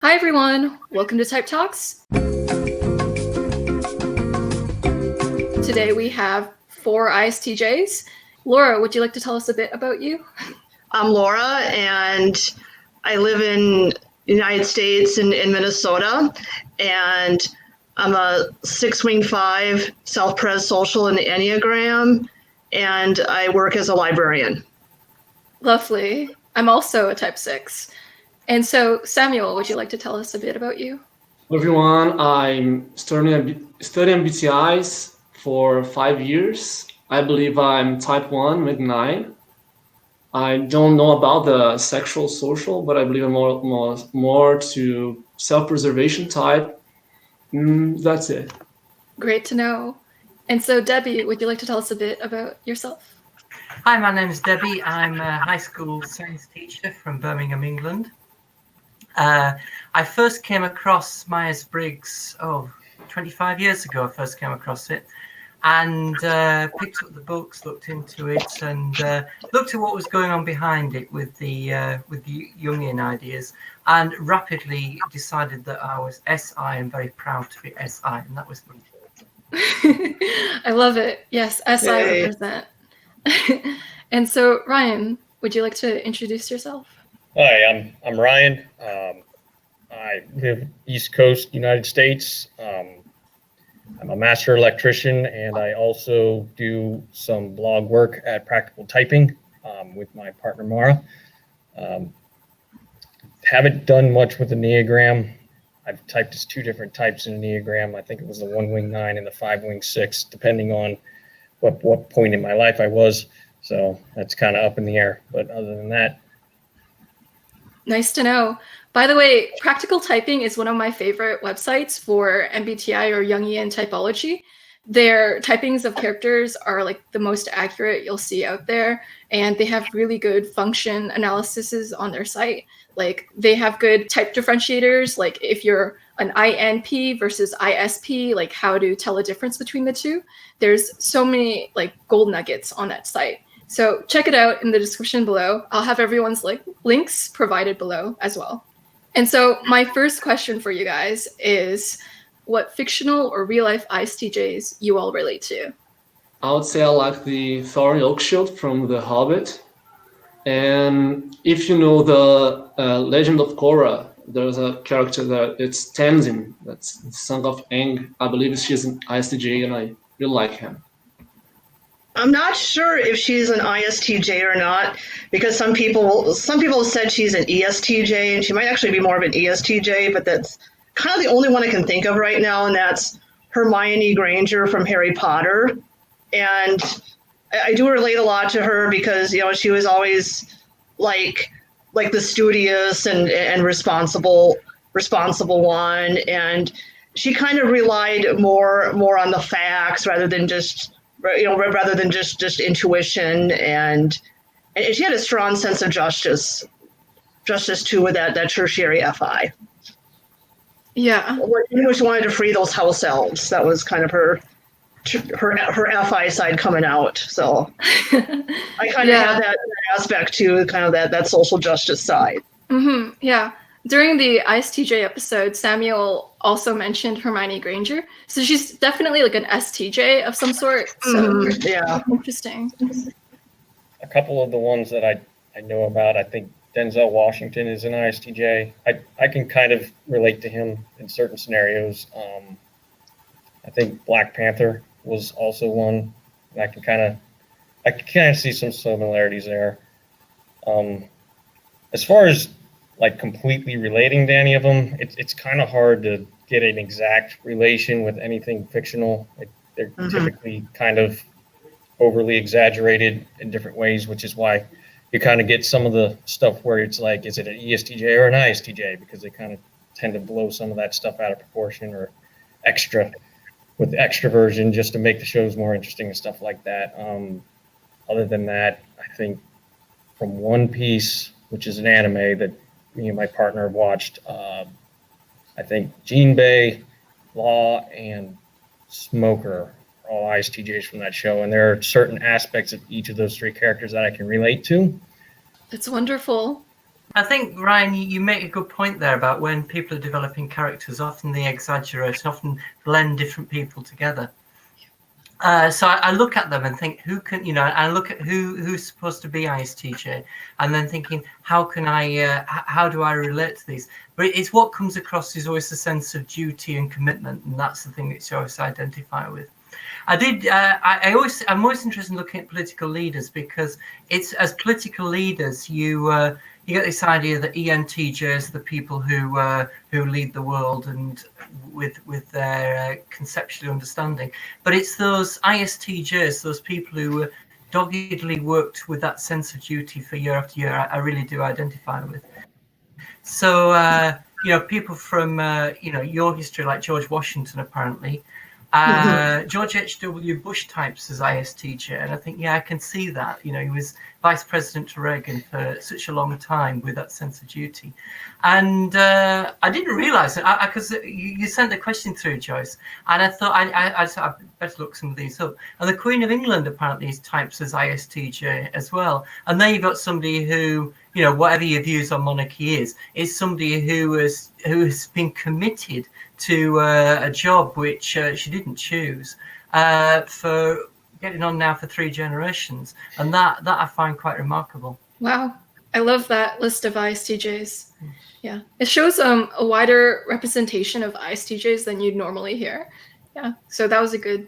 Hi everyone, welcome to Type Talks. Today we have 4 ISTJs. Laura, would you like to tell us a bit about you? I'm Laura, and I live in the United States in Minnesota, and I'm a 6-wing 5, self-pres social in the Enneagram, and I work as a librarian. Lovely. I'm also a Type 6. And so, Samuel, would you like to tell us a bit about you? Hello everyone, I'm studying MBTIs for 5 years. I believe I'm type 1 with 9. I don't know about the sexual social, but I believe I'm more to self-preservation type. That's it. Great to know. And so, Debbie, would you like to tell us a bit about yourself? Hi, my name is Debbie. I'm a high school science teacher from Birmingham, England. I first came across Myers-Briggs, 25 years ago. I first came across it and picked up the books, looked into it, and looked at what was going on behind it with the Jungian ideas, and rapidly decided that I was SI and very proud to be SI, and that was me. I love it. Yes, SI Yay. represent. And so, Ryan, would you like to introduce yourself? Hi, I'm Ryan. I live East Coast, United States. I'm a master electrician, and I also do some blog work at Practical Typing with my partner Mara. Haven't done much with Enneagram. I've typed as 2 different types in Enneagram. I think it was the 1-wing 9 and the 5-wing 6, depending on what point in my life I was. So that's kind of up in the air. But other than that, nice to know. By the way, Practical Typing is one of my favorite websites for MBTI or Jungian typology. Their typings of characters are like the most accurate you'll see out there, and they have really good function analyses on their site. Like they have good type differentiators, like if you're an INP versus ISP, like how to tell a difference between the two. There's so many like gold nuggets on that site. So check it out in the description below. I'll have everyone's links provided below as well. And so my first question for you guys is what fictional or real life ISTJs you all relate to? I would say I like the Thorin Oakeshield from The Hobbit. And if you know the Legend of Korra, there's a character that it's Tenzin, that's the son of Aang. I believe she's an ISTJ, and I really like him. I'm not sure if she's an ISTJ or not, because some people said she's an ESTJ, and she might actually be more of an ESTJ, but that's kind of the only one I can think of right now, and that's Hermione Granger from Harry Potter. And I do relate a lot to her because, you know, she was always like the studious and responsible one, and she kind of relied more on the facts rather than just intuition, and she had a strong sense of justice too with that tertiary FI. Yeah. She wanted to free those house elves. That was kind of her FI side coming out. So I kind of have that aspect too, kind of that social justice side. Mm-hmm. Yeah. During the ISTJ episode, Samuel also mentioned Hermione Granger. So she's definitely like an STJ of some sort. So yeah. Interesting. a couple of the ones that I know about, I think Denzel Washington is an ISTJ. I can kind of relate to him in certain scenarios. I think Black Panther was also one. And I can kind of see some similarities there. As far as like completely relating to any of them, it's kind of hard to get an exact relation with anything fictional. They're typically kind of overly exaggerated in different ways, which is why you kind of get some of the stuff where it's like, is it an ESTJ or an ISTJ? Because they kind of tend to blow some of that stuff out of proportion or extra with extroversion just to make the shows more interesting and stuff like that. Other than that, I think from One Piece, which is an anime that me and my partner have watched, I think Jinbei, Law, and Smoker are all ISTJs from that show, and there are certain aspects of each of those 3 characters that I can relate to. That's wonderful. I think, Ryan, you make a good point there about when people are developing characters, often they exaggerate, often blend different people together. So I look at them and think, who can, I look at who's supposed to be ISTJ, and then thinking, how can how do I relate to these? But it's what comes across is always a sense of duty and commitment, and that's the thing that you always identify with. I'm always interested in looking at political leaders, because it's as political leaders you get this idea that ENTJs are the people who lead the world and with their conceptual understanding, but it's those ISTJs, those people who doggedly worked with that sense of duty for year after year. I really do identify with. So people from your history, like George Washington, apparently. George H.W. Bush types as ISTJ, and I think, I can see that. He was vice president to Reagan for such a long time with that sense of duty. And I didn't realize it, because you sent the question through, Joyce, and I thought I better look some of these up. And the Queen of England apparently is types as ISTJ as well. And then you've got somebody who, whatever your views on monarchy is somebody who has been committed to a job which she didn't choose, for getting on now for 3 generations, and that I find quite remarkable. Wow, I love that list of ISTJs. Yeah, it shows a wider representation of ISTJs than you'd normally hear. Yeah, so that was a good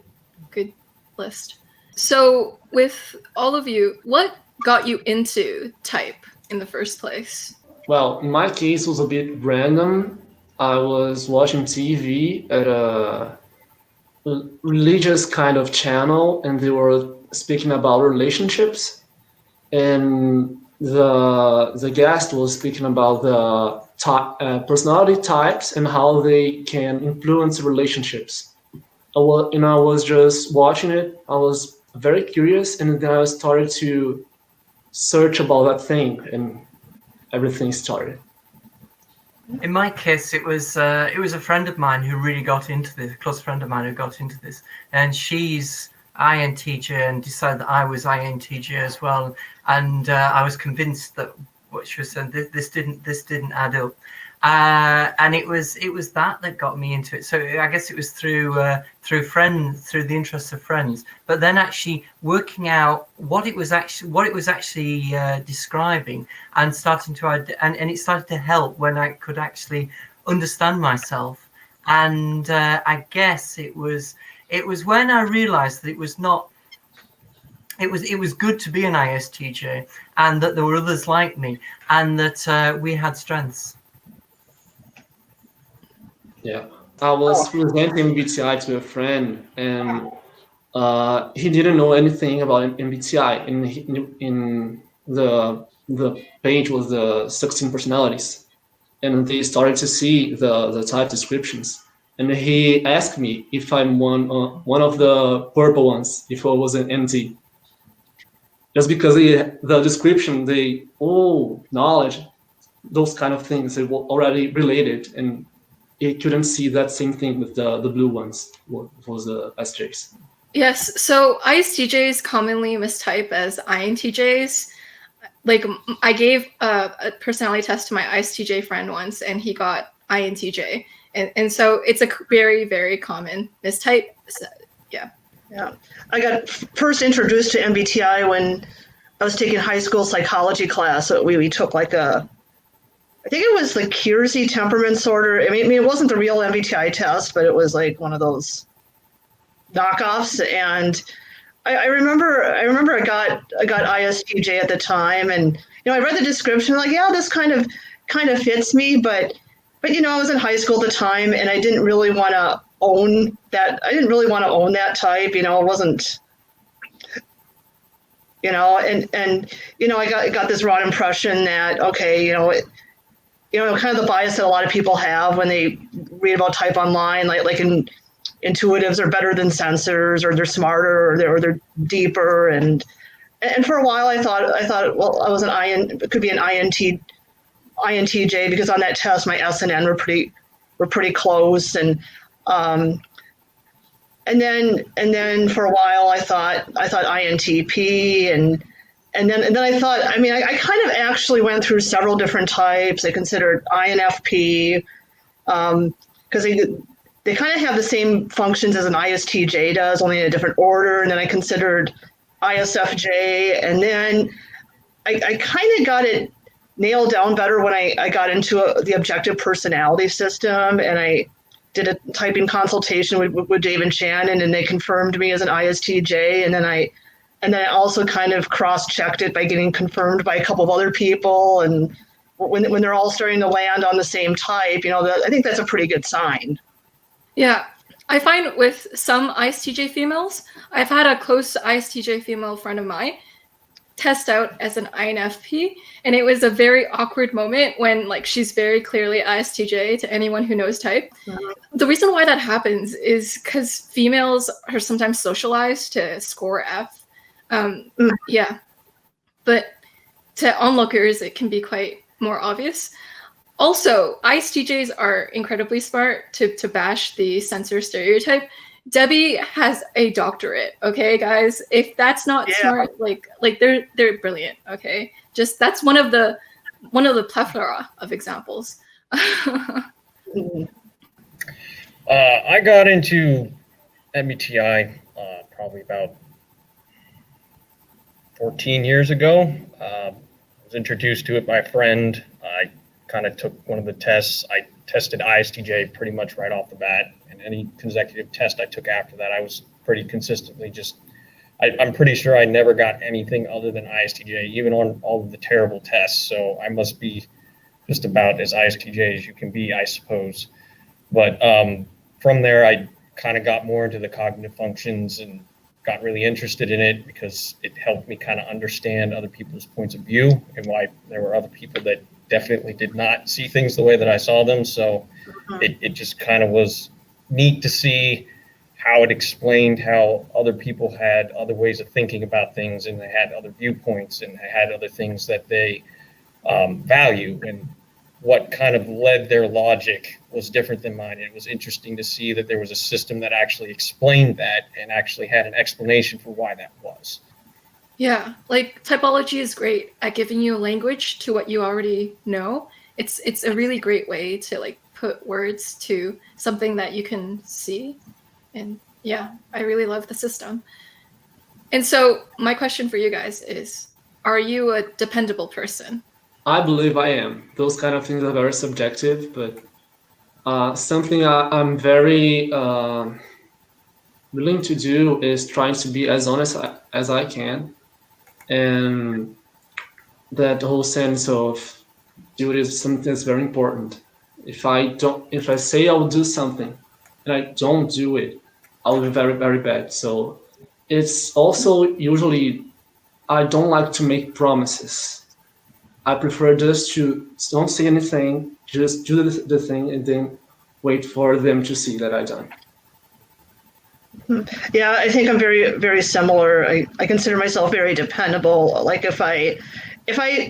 list. So with all of you, what got you into type in the first place? Well, in my case, it was a bit random. I was watching TV at a religious kind of channel, and they were speaking about relationships, and the guest was speaking about the personality types and how they can influence relationships. I was just watching it. I was very curious, and then I started to search about that thing, and everything started. In my case, it was a friend of mine who really got into this, a close friend of mine who got into this, and she's INTJ and decided that I was INTJ as well, and I was convinced that what she was saying, this didn't add up, and it was that got me into it. So I guess it was through the interests of friends, but then actually working out what it was actually describing, and starting to and it started to help when I could actually understand myself. And I guess it was when I realized that it was not. It was good to be an ISTJ, and that there were others like me, and that we had strengths. Yeah, I was presenting MBTI to a friend, and he didn't know anything about MBTI. In the page was the 16 personalities, and they started to see the type descriptions. And he asked me if I'm one of the purple ones, if I was an NT. Just because the description, knowledge, those kind of things, they were already related, and he couldn't see that same thing with the blue ones, was the SJs. Yes, so ISTJs commonly mistype as INTJs. Like, I gave a personality test to my ISTJ friend once, and he got INTJ. And so it's a very, very common mistype. So, yeah. Yeah, I got first introduced to MBTI when I was taking high school psychology class. So we took I think it was the Kiersey temperament sorter. I mean, it wasn't the real MBTI test, but it was like one of those knockoffs. And I remember I got ISTJ at the time, and I read the description, like, yeah, this kind of fits me, but I was in high school at the time, and I didn't really want to own that. I didn't really want to own that type. It wasn't, and I got this wrong impression that, okay, kind of the bias that a lot of people have when they read about type online, like intuitives are better than sensors, or they're smarter, or they're deeper, and for a while I thought, well, I was it could be an INTJ, because on that test my S and N were pretty close, and then for a while I thought INTP, and And then I thought, I mean, I kind of actually went through several different types. I considered INFP, because they kind of have the same functions as an ISTJ does, only in a different order. And then I considered ISFJ, and then I kind of got it nailed down better when I got into the objective personality system, and I did a typing consultation with Dave and Shannon, and they confirmed me as an ISTJ, and then I also kind of cross-checked it by getting confirmed by a couple of other people, and when they're all starting to land on the same type, I think that's a pretty good sign. Yeah, I find with some ISTJ females, I've had a close ISTJ female friend of mine test out as an INFP, and it was a very awkward moment when she's very clearly ISTJ to anyone who knows type. The reason why that happens is because females are sometimes socialized to score F. Yeah, but to onlookers, it can be quite more obvious. Also, ISTJs are incredibly smart to bash the censor stereotype. Debbie has a doctorate, okay, guys? If that's not smart, they're brilliant, okay? Just that's one of the plethora of examples. I got into MBTI probably about 14 years ago. I was introduced to it by a friend. I kind of took one of the tests. I tested ISTJ pretty much right off the bat, and any consecutive test I took after that, I was pretty consistently I'm pretty sure I never got anything other than ISTJ, even on all of the terrible tests. So I must be just about as ISTJ as you can be, I suppose. But from there, I kind of got more into the cognitive functions and got really interested in it because it helped me kind of understand other people's points of view and why there were other people that definitely did not see things the way that I saw them. So it just kind of was neat to see how it explained how other people had other ways of thinking about things, and they had other viewpoints, and they had other things that they value, and what kind of led their logic was different than mine. It was interesting to see that there was a system that actually explained that and actually had an explanation for why that was. Yeah, typology is great at giving you a language to what you already know. It's a really great way to put words to something that you can see. And yeah, I really love the system. And so my question for you guys is, are you a dependable person? I believe I am. Those kind of things are very subjective, but something I'm very willing to do is trying to be as honest as I can. And that whole sense of duty is something that's very important. If I say I will do something and I don't do it, I'll be very, very bad. So it's also usually, I don't like to make promises. I prefer just to don't say anything, just do the thing and then wait for them to see that I done. Yeah, I think I'm very, very similar. I consider myself very dependable. Like if I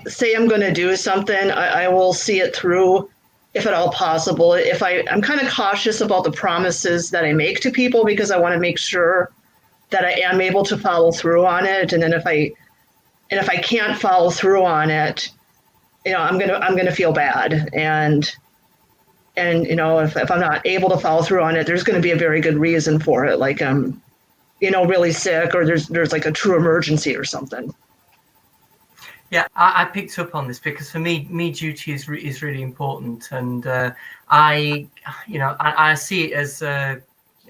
say I'm going to do something, I will see it through, if at all possible. I'm kind of cautious about the promises that I make to people because I want to make sure that I am able to follow through on it. And then if I can't follow through on it, I'm gonna feel bad. And if I'm not able to follow through on it, there's going to be a very good reason for it, like I'm really sick, or there's a true emergency or something. Yeah, I picked up on this because for me duty is really important, and I see it as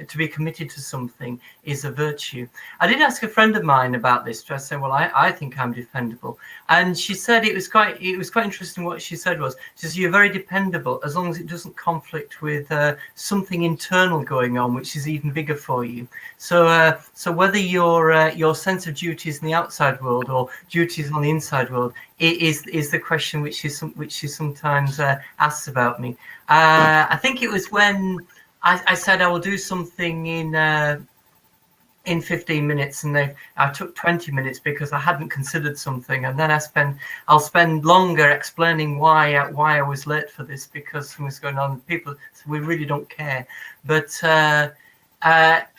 to be committed to something is a virtue. I did ask a friend of mine about this. I said, well, I think I'm dependable, and she said it was quite interesting. What she said was, she says, you're very dependable as long as it doesn't conflict with something internal going on, which is even bigger for you. So whether your sense of duty is in the outside world or duty is on the inside world, is the question which is sometimes asked about me. I think it was when I said I will do something in 15 minutes, and I took 20 minutes because I hadn't considered something, and then I'll spend longer explaining why I was late for this because something was going on. People, we really don't care, but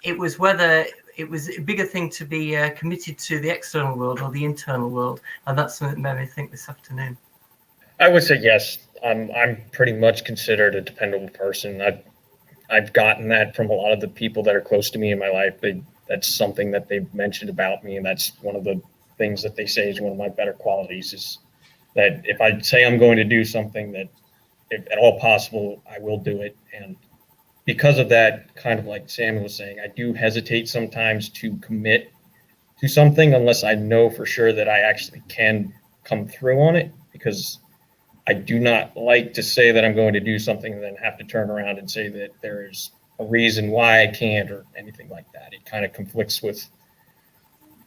it was whether it was a bigger thing to be committed to the external world or the internal world, and that's something that made me think this afternoon. I would say yes. I'm pretty much considered a dependable person. I've gotten that from a lot of the people that are close to me in my life. That's something that they've mentioned about me, and that's one of the things that they say is one of my better qualities, is that if I say I'm going to do something, that if at all possible, I will do it. And because of that, kind of like Samuel was saying, I do hesitate sometimes to commit to something unless I know for sure that I actually can come through on it, because I do not like to say that I'm going to do something and then have to turn around and say that there's a reason why I can't or anything like that. It kind of conflicts with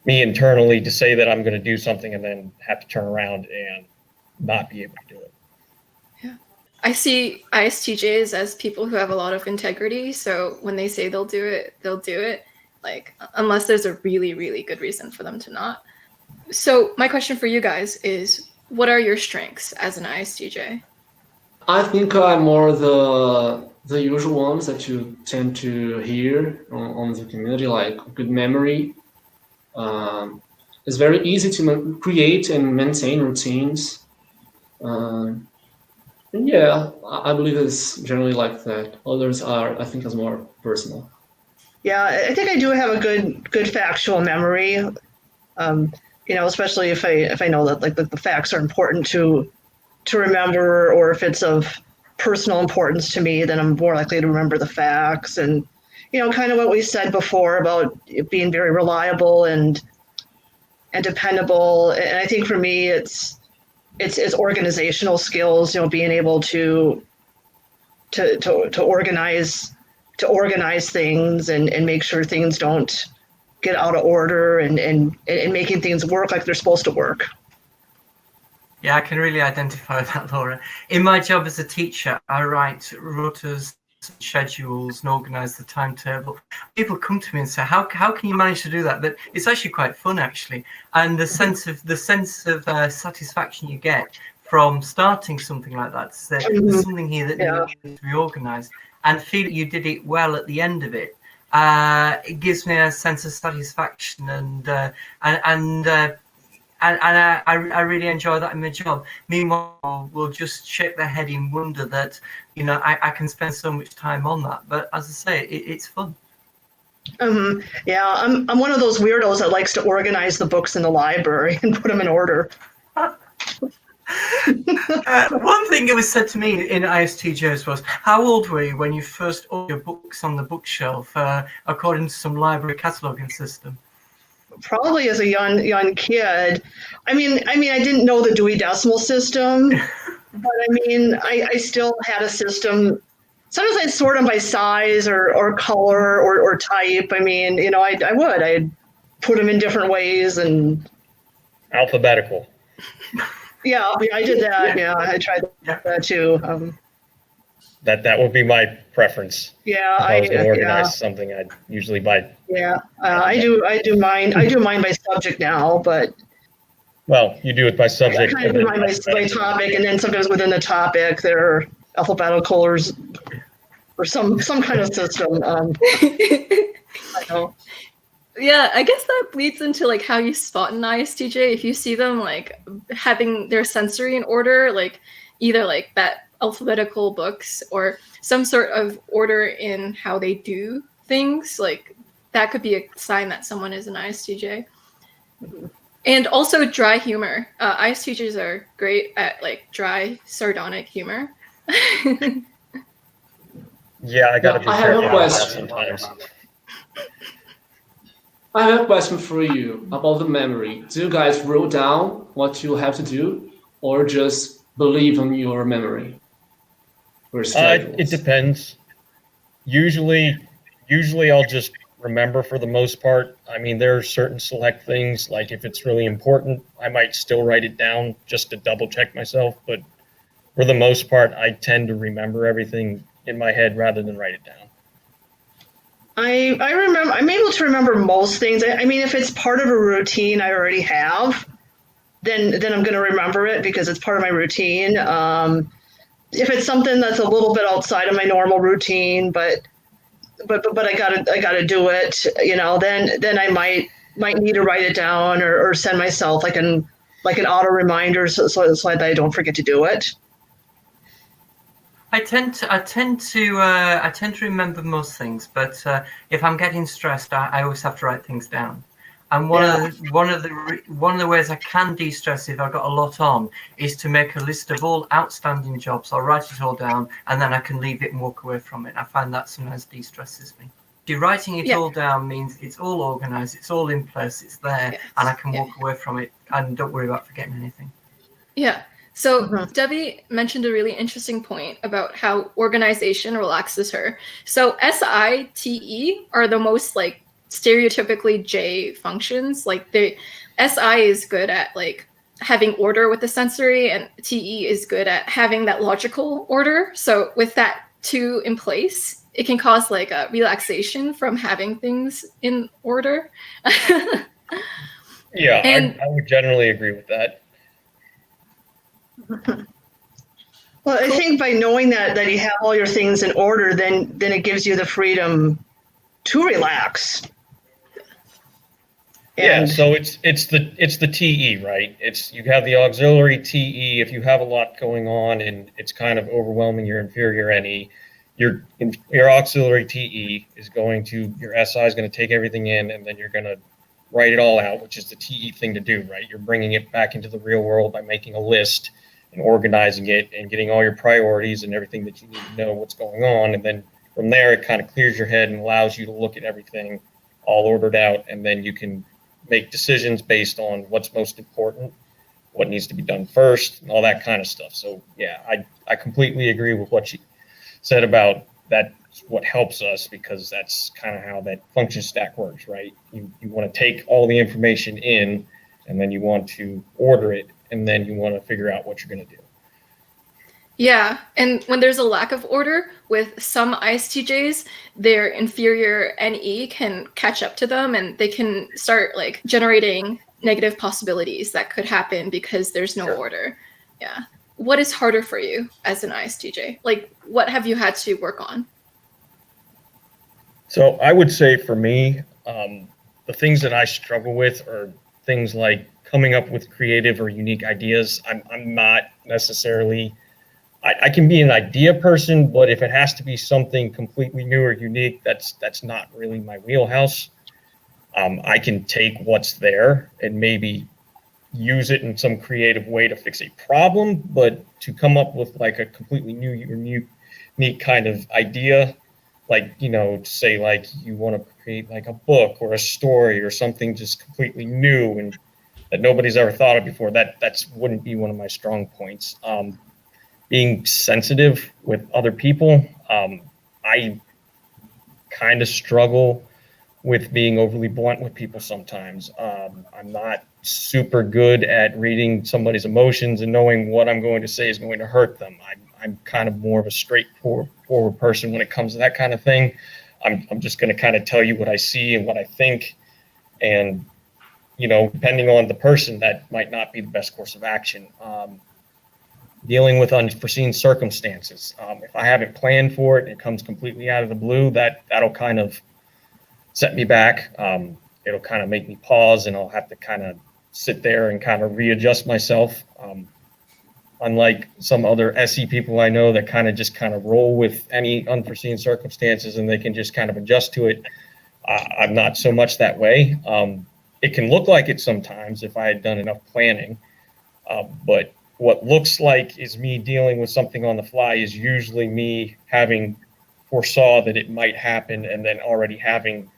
me internally to say that I'm going to do something and then have to turn around and not be able to do it. Yeah. I see ISTJs as people who have a lot of integrity. So when they say they'll do it, they'll do it. Like, unless there's a really, really good reason for them to not. So my question for you guys is, what are your strengths as an ISTJ? I think I'm more the usual ones that you tend to hear on the community, like good memory. It's very easy to create and maintain routines. And yeah, I believe it's generally like that. Others are, I think, is more personal. Yeah, I think I do have a good factual memory. Especially if I know that like the facts are important to remember, or if it's of personal importance to me, then I'm more likely to remember the facts. And kind of what we said before about it being very reliable and dependable. And I think for me, it's organizational skills. Being able to organize things and make sure things don't get out of order, and making things work like they're supposed to work. Yeah, I can really identify with that, Laura. In my job as a teacher, I write rotas, schedules, and organise the timetable. People come to me and say, "How can you manage to do that?" But it's actually quite fun, actually, and the sense of satisfaction you get from starting something like that. So there's something here that needs to be organised, and feel you did it well at the end of it. It gives me a sense of satisfaction, and I really enjoy that in my job. Meanwhile, we'll just shake their head in wonder that I can spend so much time on that. But as I say, it's fun. Yeah, I'm one of those weirdos that likes to organize the books in the library and put them in order. One thing that was said to me in ISTJs was, how old were you when you first ordered your books on the bookshelf, according to some library cataloguing system? Probably as a young kid. I mean, I didn't know the Dewey Decimal System, but I still had a system. Sometimes I'd sort them by size or color or type. I'd put them in different ways and alphabetical. Yeah, I did that. Yeah, I tried that too. That would be my preference. Yeah, if I was going to organize something, I'd usually buy. Yeah, I do mine. I do mine by subject now, but. Well, you do it by subject. I kind of do mine by topic, and then sometimes within the topic there are alphabetical or some kind of system. I know. Yeah, I guess that bleeds into like how you spot an ISTJ. If you see them like having their sensory in order, like either like that alphabetical books or some sort of order in how they do things, like that could be a sign that someone is an ISTJ. And also dry humor. ISTJs are great at like dry, sardonic humor. Yeah, I gotta be careful about that sometimes. I have a question for you about the memory. Do you guys write down what you have to do, or just believe in your memory? It depends. Usually I'll just remember for the most part. There are certain select things, like if it's really important, I might still write it down just to double check myself. But for the most part, I tend to remember everything in my head rather than write it down. I remember. I'm able to remember most things. If it's part of a routine I already have, then I'm going to remember it because it's part of my routine. If it's something that's a little bit outside of my normal routine, but but I gotta do it, then I might need to write it down or send myself like an auto reminder so that I don't forget to do it. I tend to remember most things, but if I'm getting stressed, I always have to write things down. And one of the ways I can de-stress if I've got a lot on is to make a list of all outstanding jobs. I'll write it all down, and then I can leave it and walk away from it. I find that sometimes de-stresses me. Writing it all down means it's all organized, it's all in place, it's there, and I can walk away from it and don't worry about forgetting anything. Yeah. So Debbie mentioned a really interesting point about how organization relaxes her. So SITE are the most like stereotypically J functions. Like SI is good at like having order with the sensory, and TE is good at having that logical order. So with that two in place, it can cause like a relaxation from having things in order. Yeah, I would generally agree with that. Well, I think by knowing that you have all your things in order, then it gives you the freedom to relax. Yeah, so it's the TE, right? You have the auxiliary TE. If you have a lot going on and it's kind of overwhelming your inferior NE, your auxiliary TE is your SI is going to take everything in, and then you're going to write it all out, which is the TE thing to do, right? You're bringing it back into the real world by making a list and organizing it and getting all your priorities and everything that you need to know what's going on. And then from there, it kind of clears your head and allows you to look at everything all ordered out. And then you can make decisions based on what's most important, what needs to be done first, and all that kind of stuff. So yeah, I completely agree with what you said about that. What helps us, because that's kind of how that function stack works, right? You want to take all the information in, and then you want to order it, and then you want to figure out what you're going to do. Yeah, and when there's a lack of order with some ISTJs, their inferior NE can catch up to them, and they can start like generating negative possibilities that could happen because there's no order. Yeah. What is harder for you as an ISTJ? Like, what have you had to work on? So I would say for me, the things that I struggle with are things like coming up with creative or unique ideas. I'm not necessarily, I can be an idea person, but if it has to be something completely new or unique, that's not really my wheelhouse. I can take what's there and maybe use it in some creative way to fix a problem, but to come up with like a completely new, unique kind of idea, like, to say like you want to create like a book or a story or something just completely new and that nobody's ever thought of before, that wouldn't be one of my strong points. Being sensitive with other people, I kind of struggle with being overly blunt with people sometimes. I'm not super good at reading somebody's emotions and knowing what I'm going to say is going to hurt them. I'm kind of more of a straightforward person when it comes to that kind of thing. I'm just going to kind of tell you what I see and what I think. And, depending on the person, that might not be the best course of action. Dealing with unforeseen circumstances. If I haven't planned for it and it comes completely out of the blue, that'll kind of set me back. It'll kind of make me pause, and I'll have to kind of sit there and kind of readjust myself. Unlike some other SE people I know that kind of roll with any unforeseen circumstances and they can just kind of adjust to it. I'm not so much that way. It can look like it sometimes if I had done enough planning, but what looks like is me dealing with something on the fly is usually me having foresaw that it might happen and then already having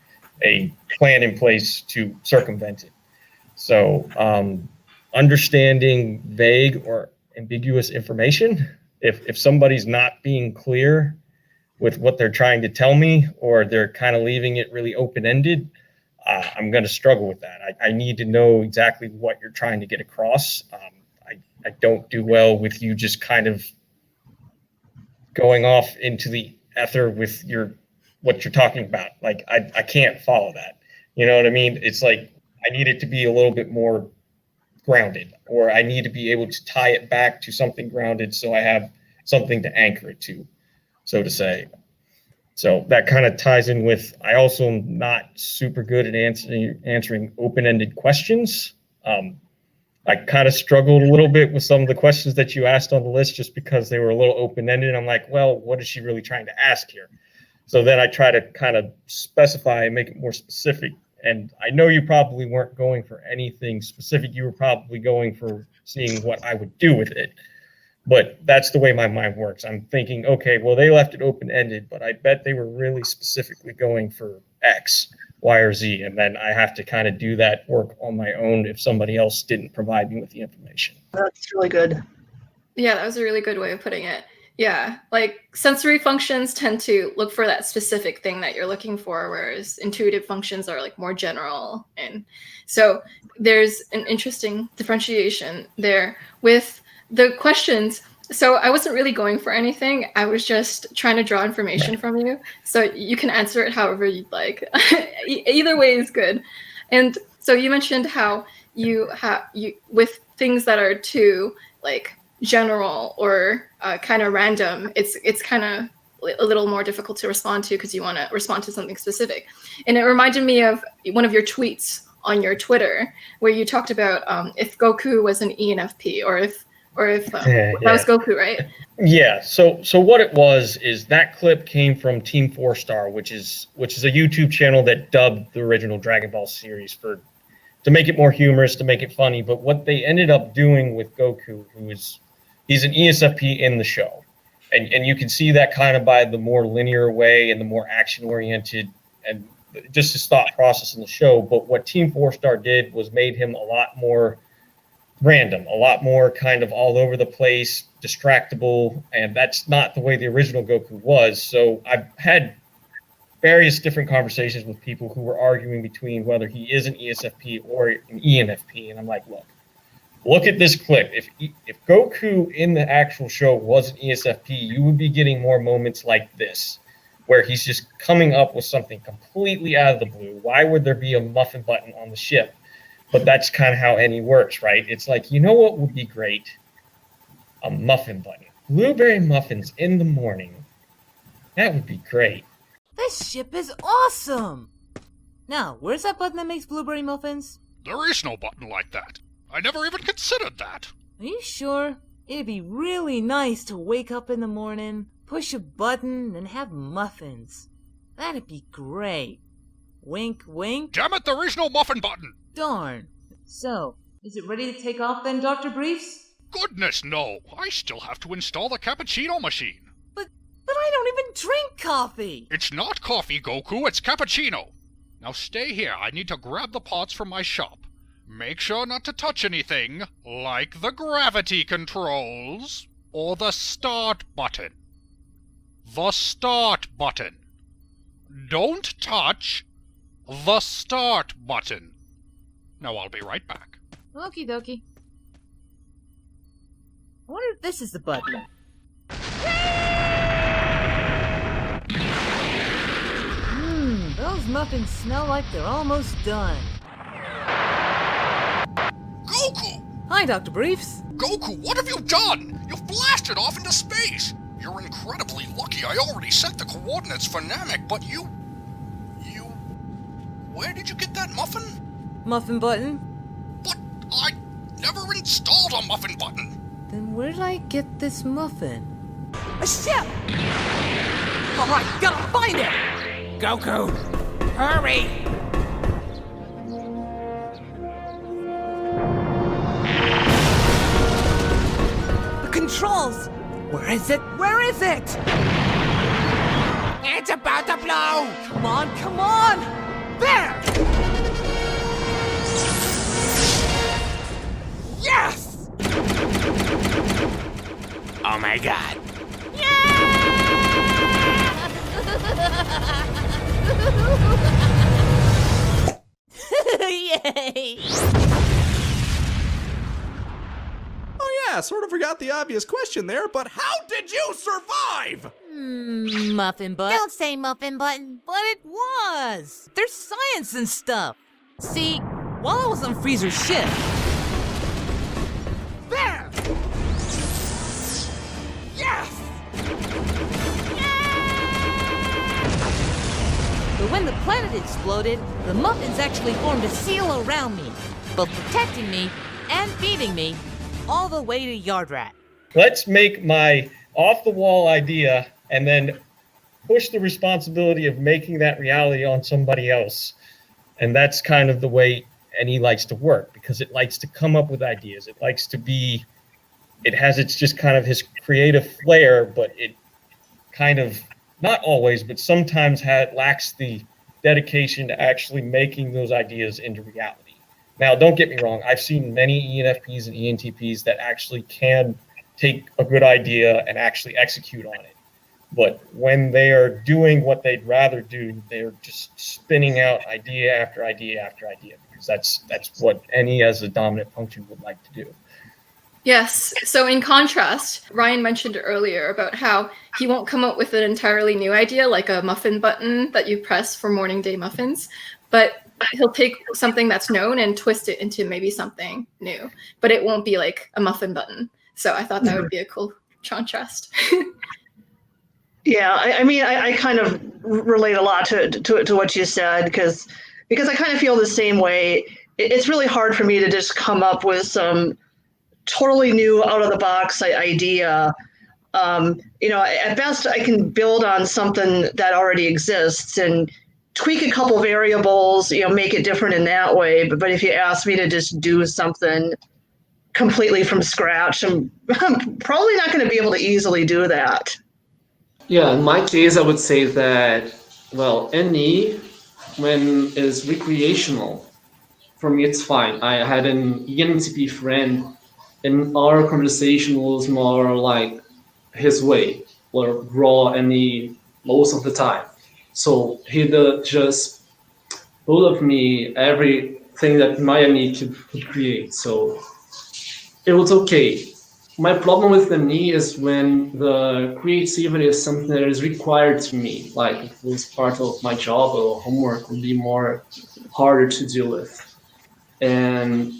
a plan in place to circumvent it. So understanding vague or ambiguous information, if somebody's not being clear with what they're trying to tell me, or they're kind of leaving it really open-ended, I'm going to struggle with that. I need to know exactly what you're trying to get across. I don't do well with you just kind of going off into the ether with what you're talking about. Like, I can't follow that. You know what I mean? It's like, I need it to be a little bit more grounded, or I need to be able to tie it back to something grounded so I have something to anchor it to, so to say. So that kind of ties in with, I also am not super good at answering open-ended questions. I kind of struggled a little bit with some of the questions that you asked on the list just because they were a little open-ended. I'm like, well, what is she really trying to ask here? So then I try to kind of specify and make it more specific. And I know you probably weren't going for anything specific. You were probably going for seeing what I would do with it. But that's the way my mind works. I'm thinking, okay, well, they left it open-ended, but I bet they were really specifically going for X, Y, or Z. And then I have to kind of do that work on my own if somebody else didn't provide me with the information. That's really good. Yeah, that was a really good way of putting it. Yeah, like sensory functions tend to look for that specific thing that you're looking for, whereas intuitive functions are like more general. And so there's an interesting differentiation there with the questions. So I wasn't really going for anything. I was just trying to draw information from you. So you can answer it however you'd like. Either way is good. And so you mentioned how you with things that are too like general or kind of random, it's kind of a little more difficult to respond to because you want to respond to something specific. And it reminded me of one of your tweets on your Twitter where you talked about if Goku was an ENFP or if that was Goku, right? Yeah. So what it was is that clip came from Team 4-Star, which is a YouTube channel that dubbed the original Dragon Ball series to make it more humorous, to make it funny. But what they ended up doing with Goku, he's an ESFP in the show, and you can see that kind of by the more linear way and the more action oriented and just his thought process in the show. But what Team 4-Star did was made him a lot more random, a lot more kind of all over the place, distractible, and that's not the way the original Goku was. So I've had various different conversations with people who were arguing between whether he is an ESFP or an ENFP, and I'm like, look at this clip. If Goku in the actual show was an ESFP, you would be getting more moments like this, where he's just coming up with something completely out of the blue. Why would there be a muffin button on the ship? But that's kind of how Ennie works, right? It's like, you know what would be great? A muffin button. Blueberry muffins in the morning. That would be great. This ship is awesome! Now, where's that button that makes blueberry muffins? There is no button like that. I never even considered that. Are you sure? It'd be really nice to wake up in the morning, push a button, and have muffins. That'd be great. Wink, wink. Damn it, there is no muffin button! Darn. So, is it ready to take off then, Dr. Briefs? Goodness, no. I still have to install the cappuccino machine. But I don't even drink coffee! It's not coffee, Goku, it's cappuccino. Now stay here, I need to grab the pots from my shop. Make sure not to touch anything, like the gravity controls, or the start button. The start button. Don't touch the start button. Now I'll be right back. Okie dokie. I wonder if this is the button. Those muffins smell like they're almost done. Goku! Hi, Dr. Briefs. Goku, what have you done? You've blasted off into space! You're incredibly lucky. I already set the coordinates for Namek, but you... Where did you get that muffin? Muffin button? But I never installed a muffin button. Then where did I get this muffin? A ship! Alright, gotta find it! Goku, hurry! The controls! Where is it? Where is it? It's about to blow! Come on, come on! There! Yes! Oh my god. Yay! Oh yeah, sort of forgot the obvious question there, but how did you survive? Muffin butt. Don't say muffin button. But it was! There's science and stuff! See, while I was on Freezer's ship... There! Yes! But when the planet exploded, the muffins actually formed a seal around me, both protecting me and feeding me all the way to Yard Rat. Let's make my off-the-wall idea and then push the responsibility of making that reality on somebody else. And that's kind of the way NE likes to work, because it likes to come up with ideas. It likes to be, it has its just kind of his creative flair, but it kind of, not always, but sometimes lacks the dedication to actually making those ideas into reality. Now, don't get me wrong. I've seen many ENFPs and ENTPs that actually can take a good idea and actually execute on it. But when they are doing what they'd rather do, they're just spinning out idea after idea after idea, because that's what NE as a dominant function would like to do. Yes. So in contrast, Ryan mentioned earlier about how he won't come up with an entirely new idea, like a muffin button that you press for morning day muffins, but he'll take something that's known and twist it into maybe something new, but it won't be like a muffin button. So I thought that would be a cool contrast. Yeah, I mean, I kind of relate a lot to what you said, because I kind of feel the same way. It's really hard for me to just come up with some totally new, out of the box idea. At best, I can build on something that already exists and tweak a couple variables, make it different in that way. But if you ask me to just do something completely from scratch, I'm probably not going to be able to easily do that. Yeah, in my case, I would say that, well, NE, when is recreational, for me, it's fine. I had an ENXP friend, and our conversation was more like his way, or raw NE most of the time. So he just pull of me everything that my NE could create. So it was okay. My problem with the knee is when the creativity is something that is required to me, like if it was part of my job or homework, would be more harder to deal with. And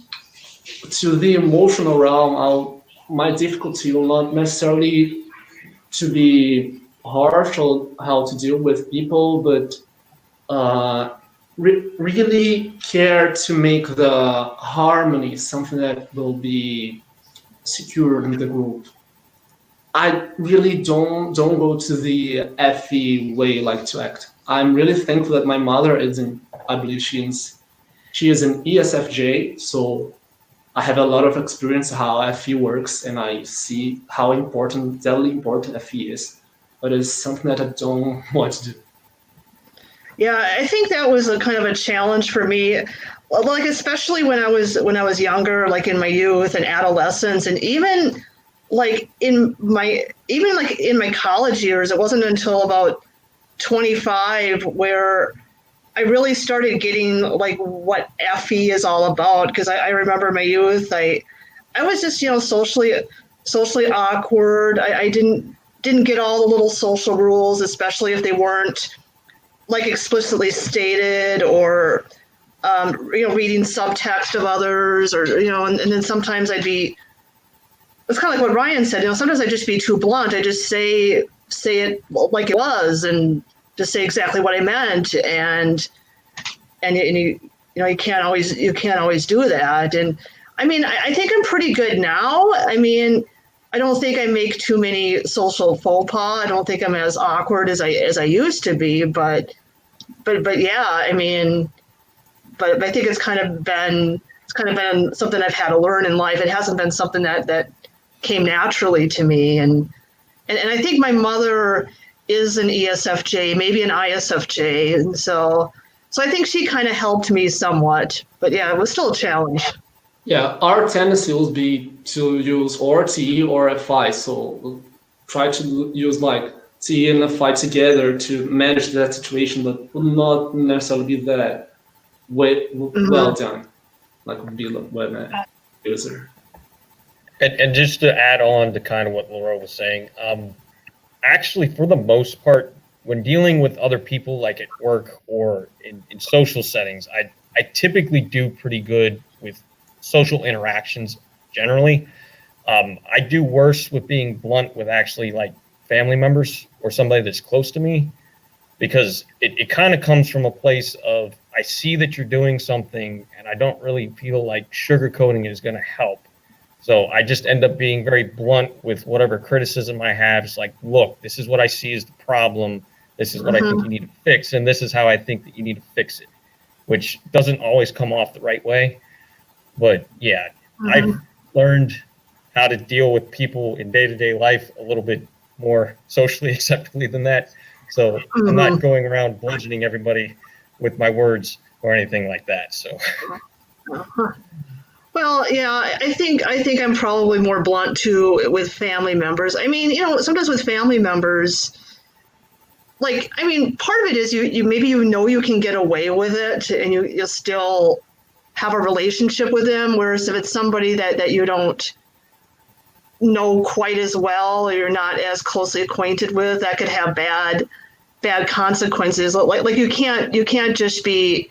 to the emotional realm, my difficulty will not necessarily to be harsh or how to deal with people, but really care to make the harmony something that will be secure in the group. I really don't go to the FE way like to act. I'm really thankful that my mother I believe she is an ESFJ, so I have a lot of experience how FE works, and I see how deadly important FE is. But it's something that I don't want to do. Yeah, I think that was a kind of a challenge for me, like especially when I was younger, like in my youth and adolescence, and even in my college years. It wasn't until about 25 where I really started getting like what FE is all about, because I remember my youth, I was just socially awkward. I didn't get all the little social rules, especially if they weren't like explicitly stated, or reading subtext of others, or and then sometimes it's kind of like what Ryan said, sometimes I'd just be too blunt. I just say it like it was and just say exactly what I meant, and you can't always do that. And I mean, I think I'm pretty good now. I mean, I don't think I make too many social faux pas. I don't think I'm as awkward as I used to be, but yeah, I mean, but I think it's kind of been something I've had to learn in life. It hasn't been something that came naturally to me, and I think my mother is an ESFJ, maybe an ISFJ, and so I think she kind of helped me somewhat. But yeah, it was still a challenge. Yeah, our tendency will be to use or TE or FI. So we'll try to use like TE and FI together to manage that situation, but will not necessarily be that well done, like would be a web user. And just to add on to kind of what Laura was saying, actually, for the most part, when dealing with other people, like at work or in social settings, I typically do pretty good with social interactions generally. I do worse with being blunt with actually like family members or somebody that's close to me. because it kind of comes from a place of, I see that you're doing something and I don't really feel like sugarcoating it is going to help. So I just end up being very blunt with whatever criticism I have. It's like, look, this is what I see as the problem. This is what I think you need to fix. And this is how I think that you need to fix it, which doesn't always come off the right way. But yeah, I've learned how to deal with people in day-to-day life a little bit more socially acceptably than that. So I'm not going around bludgeoning everybody with my words or anything like that. So. Well, yeah, I think I'm probably more blunt too with family members. I mean, sometimes with family members, like, I mean, part of it is you maybe you can get away with it and you'll still have a relationship with them. Whereas if it's somebody that you don't know quite as well or you're not as closely acquainted with, that could have bad consequences. Like you can't just be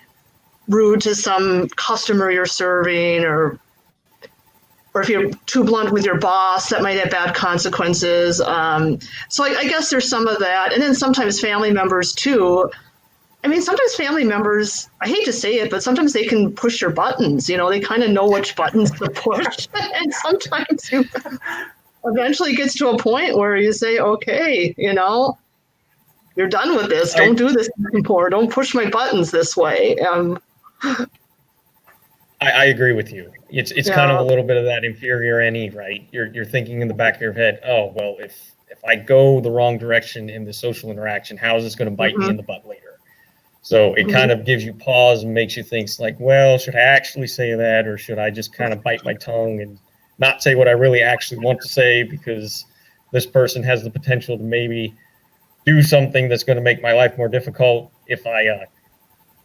rude to some customer you're serving, or if you're too blunt with your boss, that might have bad consequences. So I guess there's some of that. And then sometimes family members too. I mean, sometimes family members, I hate to say it, but sometimes they can push your buttons. They kind of know which buttons to push. And sometimes eventually it gets to a point where you say, okay, you're done with this. Don't do this anymore. Don't push my buttons this way. I agree with you. It's kind of a little bit of that inferior NE, right? You're thinking in the back of your head, oh, well, if I go the wrong direction in the social interaction, how is this going to bite me in the butt later? So it kind of gives you pause and makes you think like, well, should I actually say that, or should I just kind of bite my tongue and not say what I really actually want to say, because this person has the potential to maybe do something that's going to make my life more difficult if I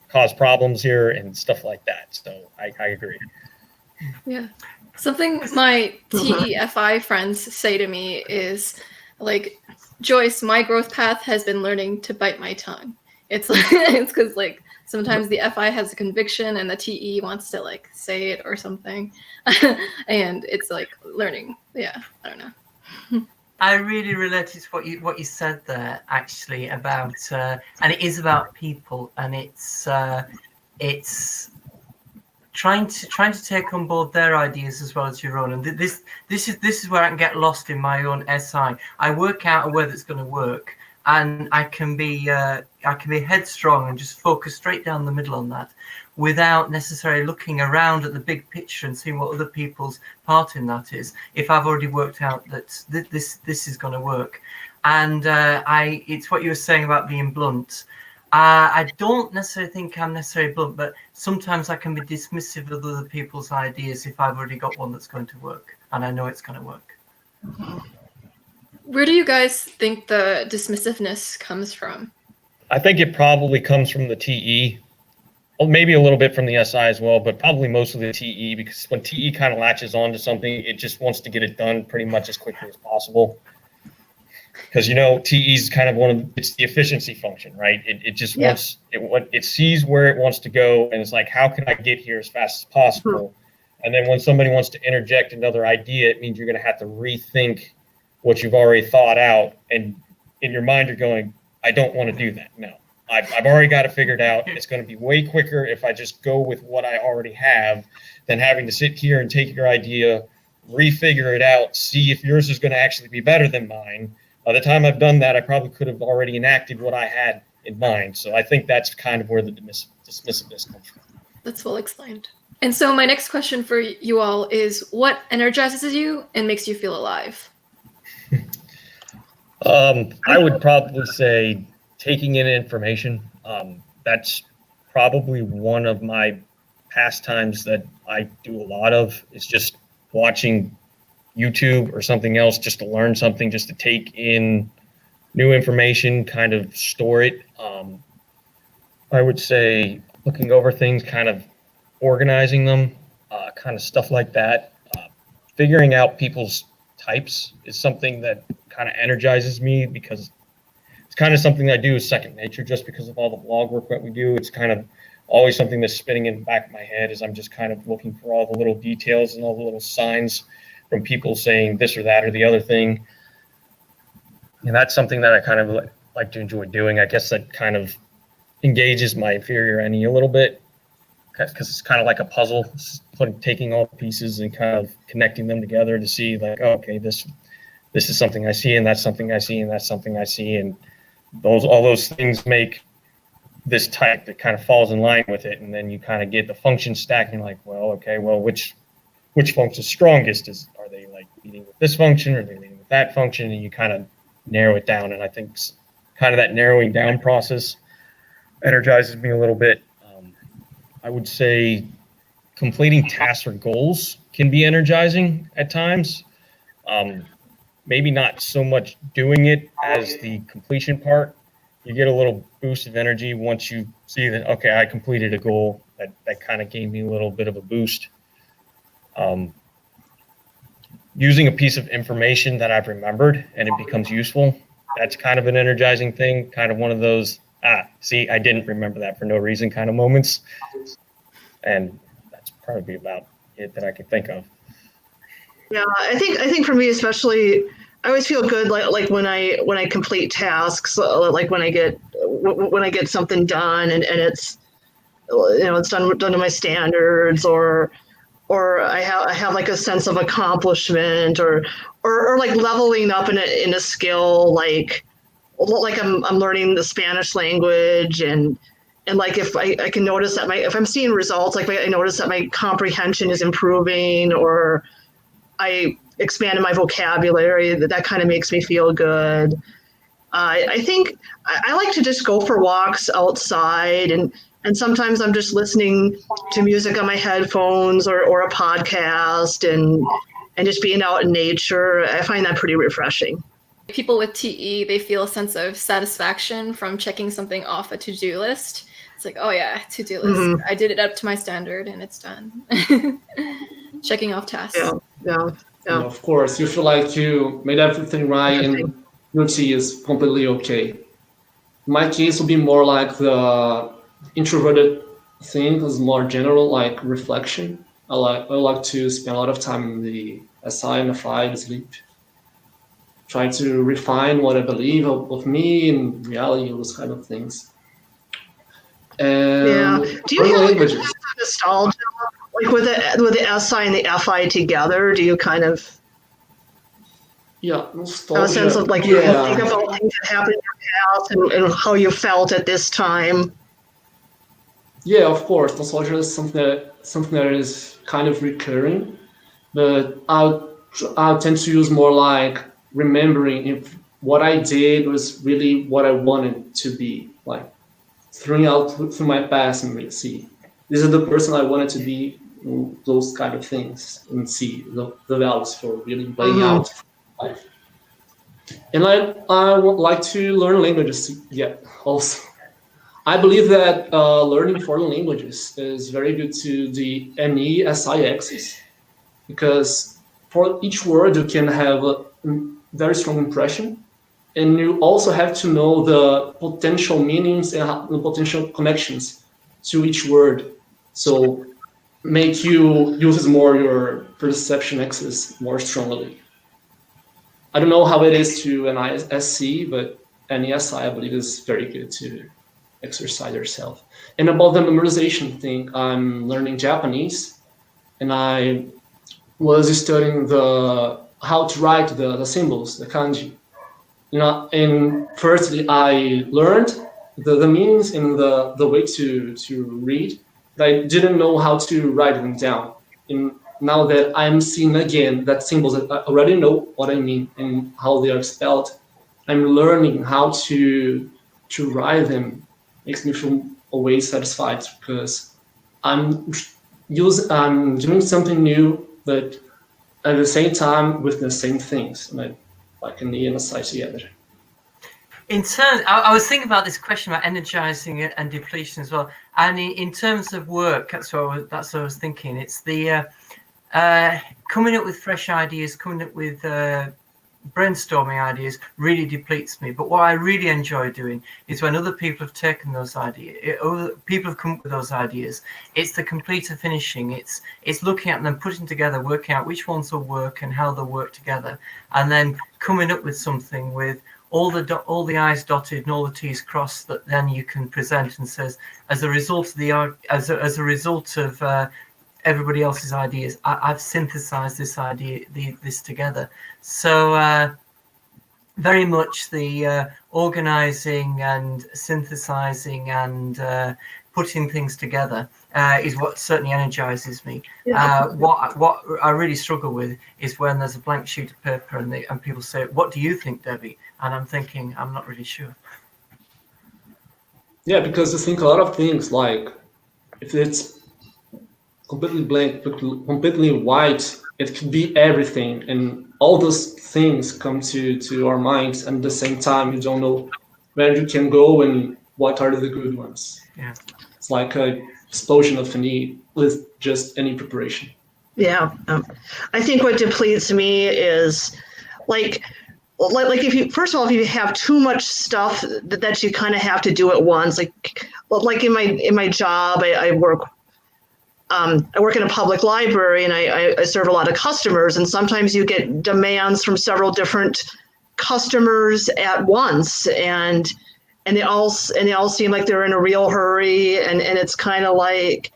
cause problems here and stuff like that. So I agree. Yeah. Something my TEFI friends say to me is like, Joyce, my growth path has been learning to bite my tongue. It's like, it's because like sometimes the FI has a conviction and the TE wants to like say it or something. And it's like learning. Yeah, I don't know. I really related to what you said there, actually, about and it is about people, and it's trying to take on board their ideas as well as your own. And this is where I can get lost in my own SI. I work out a way that's going to work, and I can be headstrong and just focus straight down the middle on that, without necessarily looking around at the big picture and seeing what other people's part in that is, if I've already worked out that this is going to work. And it's what you were saying about being blunt. I don't necessarily think I'm necessarily blunt, but sometimes I can be dismissive of other people's ideas if I've already got one that's going to work and I know it's going to work. Where do you guys think the dismissiveness comes from? I think it probably comes from the TE. Well, maybe a little bit from the SI as well, but probably most of the TE, because when TE kind of latches onto something, it just wants to get it done pretty much as quickly as possible. Because, TE is kind of it's the efficiency function, right? It just wants, it sees where it wants to go, and it's like, how can I get here as fast as possible? And then when somebody wants to interject another idea, it means you're going to have to rethink what you've already thought out. And in your mind, you're going, I don't want to do that. No. I've already got it figured out. It's going to be way quicker if I just go with what I already have than having to sit here and take your idea, refigure it out, see if yours is going to actually be better than mine. By the time I've done that, I probably could have already enacted what I had in mind. So I think that's kind of where the dismissiveness comes from. That's well explained. And so my next question for you all is, what energizes you and makes you feel alive? I would probably say taking in information. That's probably one of my pastimes that I do a lot of, is just watching YouTube or something else just to learn something, just to take in new information, kind of store it. I would say looking over things, kind of organizing them, kind of stuff like that. Figuring out people's types is something that kind of energizes me, because it's kind of something that I do as second nature, just because of all the blog work that we do. It's kind of always something that's spinning in the back of my head, as I'm just kind of looking for all the little details and all the little signs from people saying this or that or the other thing. And that's something that I kind of like to enjoy doing. I guess that kind of engages my inferior NE a little bit, because it's kind of like a puzzle, taking all pieces and kind of connecting them together to see like, oh, okay, this is something I see, and that's something I see, and that's something I see, and all those things make this type that kind of falls in line with it, and then you kind of get the function stacking, like, well, okay, well, which function's strongest? Are they like leading with this function, or are they leading with that function? And you kind of narrow it down, and I think kind of that narrowing down process energizes me a little bit. I would say completing tasks or goals can be energizing at times. Maybe not so much doing it as the completion part. You get a little boost of energy once you see that, okay, I completed a goal. That kind of gave me a little bit of a boost. Using a piece of information that I've remembered and it becomes useful, that's kind of an energizing thing, kind of one of those, see, I didn't remember that for no reason kind of moments. And that's probably about it that I can think of. Yeah, I think for me especially, I always feel good like when I complete tasks, like when I get something done and it's, you know, it's done to my standards, or I have like a sense of accomplishment, or like leveling up in a skill, like I'm learning the Spanish language, and like if I can notice that if I'm seeing results, like I notice that my comprehension is improving, or I expanded my vocabulary, that kind of makes me feel good. I think I like to just go for walks outside, and sometimes I'm just listening to music on my headphones or a podcast, and just being out in nature. I find that pretty refreshing. People with TE, they feel a sense of satisfaction from checking something off a to-do list. It's like, oh yeah, to-do list. Mm-hmm. I did it up to my standard and it's done. Checking off tasks. Yeah. And of course, you feel like you made everything right and your TE is completely okay. My case will be more like the introverted thing, is more general, like reflection. I like to spend a lot of time in the SI and FI, the sleep. Try to refine what I believe of me and reality, those kind of things. And do you have like a nostalgia, like with the SI and the FI together? Do you kind of nostalgia. Have a sense of like you think about things that happened in your past and how you felt at this time? Yeah, of course. Nostalgia is something that is kind of recurring, but I'll tend to use more like remembering if what I did was really what I wanted to be, like throwing out through my past and see, this is the person I wanted to be, those kind of things, and see the values for really playing out life. And I would like to learn languages, also. I believe that learning foreign languages is very good to the NE-SI axis, because for each word you can have a very strong impression, and you also have to know the potential meanings and the potential connections to each word, so make you use more your perception axis more strongly. I don't know how it is to an ISC, but NE-SI I believe is very good to exercise yourself. And about the memorization thing, I'm learning Japanese, and I was studying how to write the symbols, the kanji. And firstly I learned the meanings and the way to read, but I didn't know how to write them down. And now that I'm seeing again that symbols, I already know what I mean and how they are spelled, I'm learning how to write them. Makes me feel always satisfied, because I'm doing something new, but at the same time with the same things, like an E and a SI together. In terms, I was thinking about this question about energizing and depletion as well. And in terms of work, that's what I was thinking. It's the coming up with fresh ideas, coming up with brainstorming ideas really depletes me. But what I really enjoy doing is when other people have taken those ideas, other people have come up with those ideas, it's the complete and finishing. It's looking at them, putting together, working out which ones will work and how they'll work together, and then coming up with something with all the I's dotted and all the T's crossed that then you can present and says, as a result of everybody else's ideas, I've synthesized this idea, this together. So very much the organizing and synthesizing and putting things together is what certainly energizes me. Yeah. What I really struggle with is when there's a blank sheet of paper and people say, "What do you think, Debbie?" And I'm thinking, I'm not really sure. Yeah, because you think a lot of things, like if it's completely blank, completely white, it could be everything, and all those things come to our minds, and at the same time you don't know where you can go and what are the good ones. Yeah, it's like a explosion of any with just any preparation. Yeah, I think what depletes me is like if you, first of all, if you have too much stuff that you kind of have to do at once, like in my job, I work in a public library, and I serve a lot of customers, and sometimes you get demands from several different customers at once, and they all seem like they're in a real hurry, and it's kind of like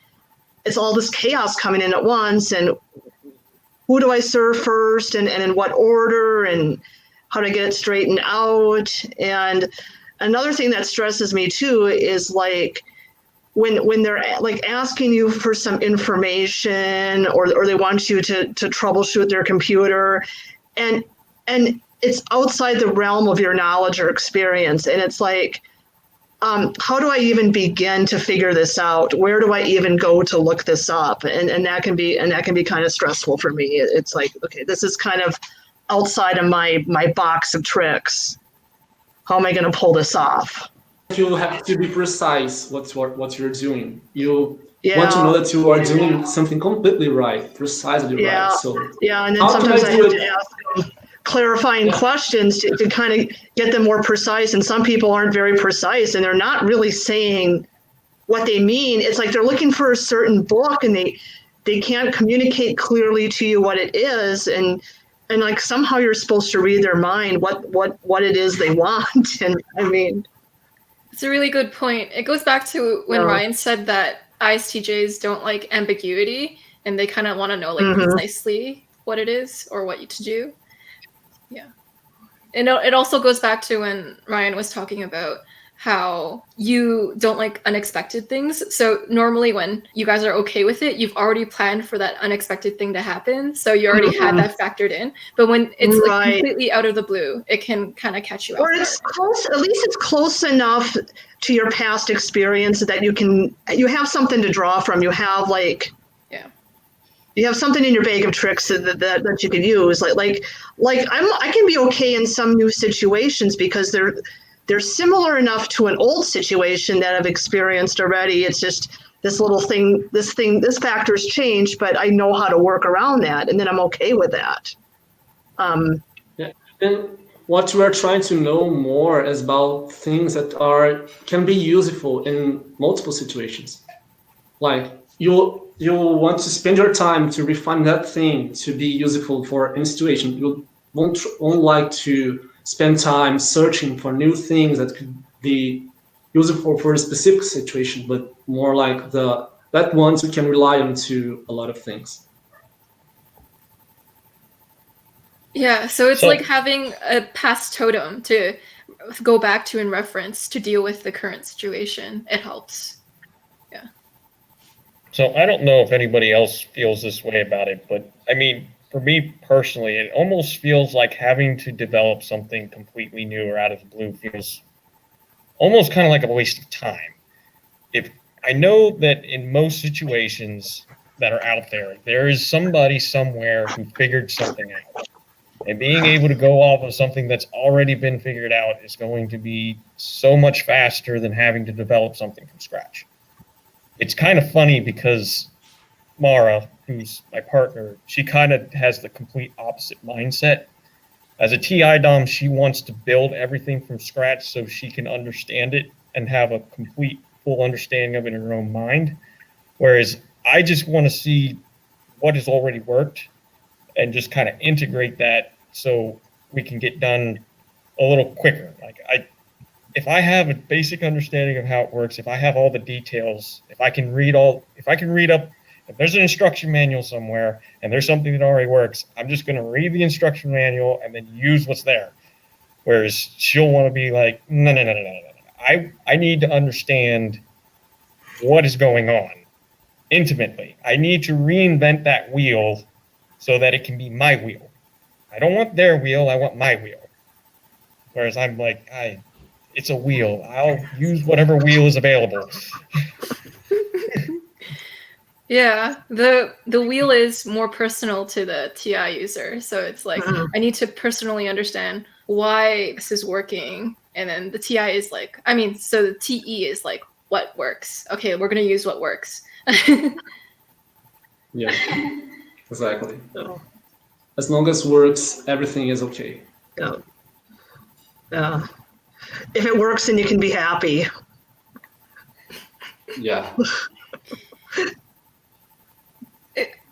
it's all this chaos coming in at once, and who do I serve first, and in what order, and how to get it straightened out. And another thing that stresses me too is like when they're like asking you for some information, or they want you to troubleshoot their computer, and it's outside the realm of your knowledge or experience, and it's like, how do I even begin to figure this out? Where do I even go to look this up? And that can be kind of stressful for me. It's like, okay, this is kind of outside of my box of tricks. How am I going to pull this off? You have to be precise what you're doing. You want to know that you are doing something completely right, precisely right. So and then sometimes I have to ask them clarifying questions to kind of get them more precise. And some people aren't very precise, and they're not really saying what they mean. It's like they're looking for a certain book, and they can't communicate clearly to you what it is, and like somehow you're supposed to read their mind what it is they want. And I mean, it's a really good point. It goes back to when Ryan said that ISTJs don't like ambiguity, and they kind of want to know like precisely what it is or what to do. Yeah. And it also goes back to when Ryan was talking about how you don't like unexpected things. So normally when you guys are okay with it, you've already planned for that unexpected thing to happen. So you already had that factored in. But when it's like completely out of the blue, it can kind of catch you off guard. It's close, at least it's close enough to your past experience that you have something to draw from. You have you have something in your bag of tricks that you can use. Like I can be okay in some new situations because they're similar enough to an old situation that I've experienced already. It's just this little thing, this factor's changed, but I know how to work around that, and then I'm okay with that. And what we are trying to know more is about things that can be useful in multiple situations. Like you want to spend your time to refine that thing to be useful for any situation. You won't like to spend time searching for new things that could be useful for a specific situation, but more like that ones we can rely on to a lot of things. Yeah, so it's like having a past totem to go back to in reference to deal with the current situation. It helps. Yeah. So I don't know if anybody else feels this way about it, but I mean, for me personally, it almost feels like having to develop something completely new or out of the blue feels almost kind of like a waste of time. If I know that in most situations that are out there is somebody somewhere who figured something out. And being able to go off of something that's already been figured out is going to be so much faster than having to develop something from scratch. It's kind of funny because Mara, who's my partner, she kind of has the complete opposite mindset. As a TI Dom, she wants to build everything from scratch so she can understand it and have a complete, full understanding of it in her own mind. Whereas I just want to see what has already worked and just kind of integrate that so we can get done a little quicker. Like if I have a basic understanding of how it works, if I have all the details, if I can read up, if there's an instruction manual somewhere and there's something that already works, I'm just going to read the instruction manual and then use what's there. Whereas she'll want to be like, no. I need to understand what is going on intimately. I need to reinvent that wheel so that it can be my wheel. I don't want their wheel, I want my wheel. Whereas I'm like, it's a wheel. I'll use whatever wheel is available. Yeah, the wheel is more personal to the TI user. So it's like, I need to personally understand why this is working. And then the TI is like, so the TE is like, what works? Okay, we're going to use what works. Yeah, exactly. As long as works, everything is okay. Yeah. If it works, then you can be happy. Yeah.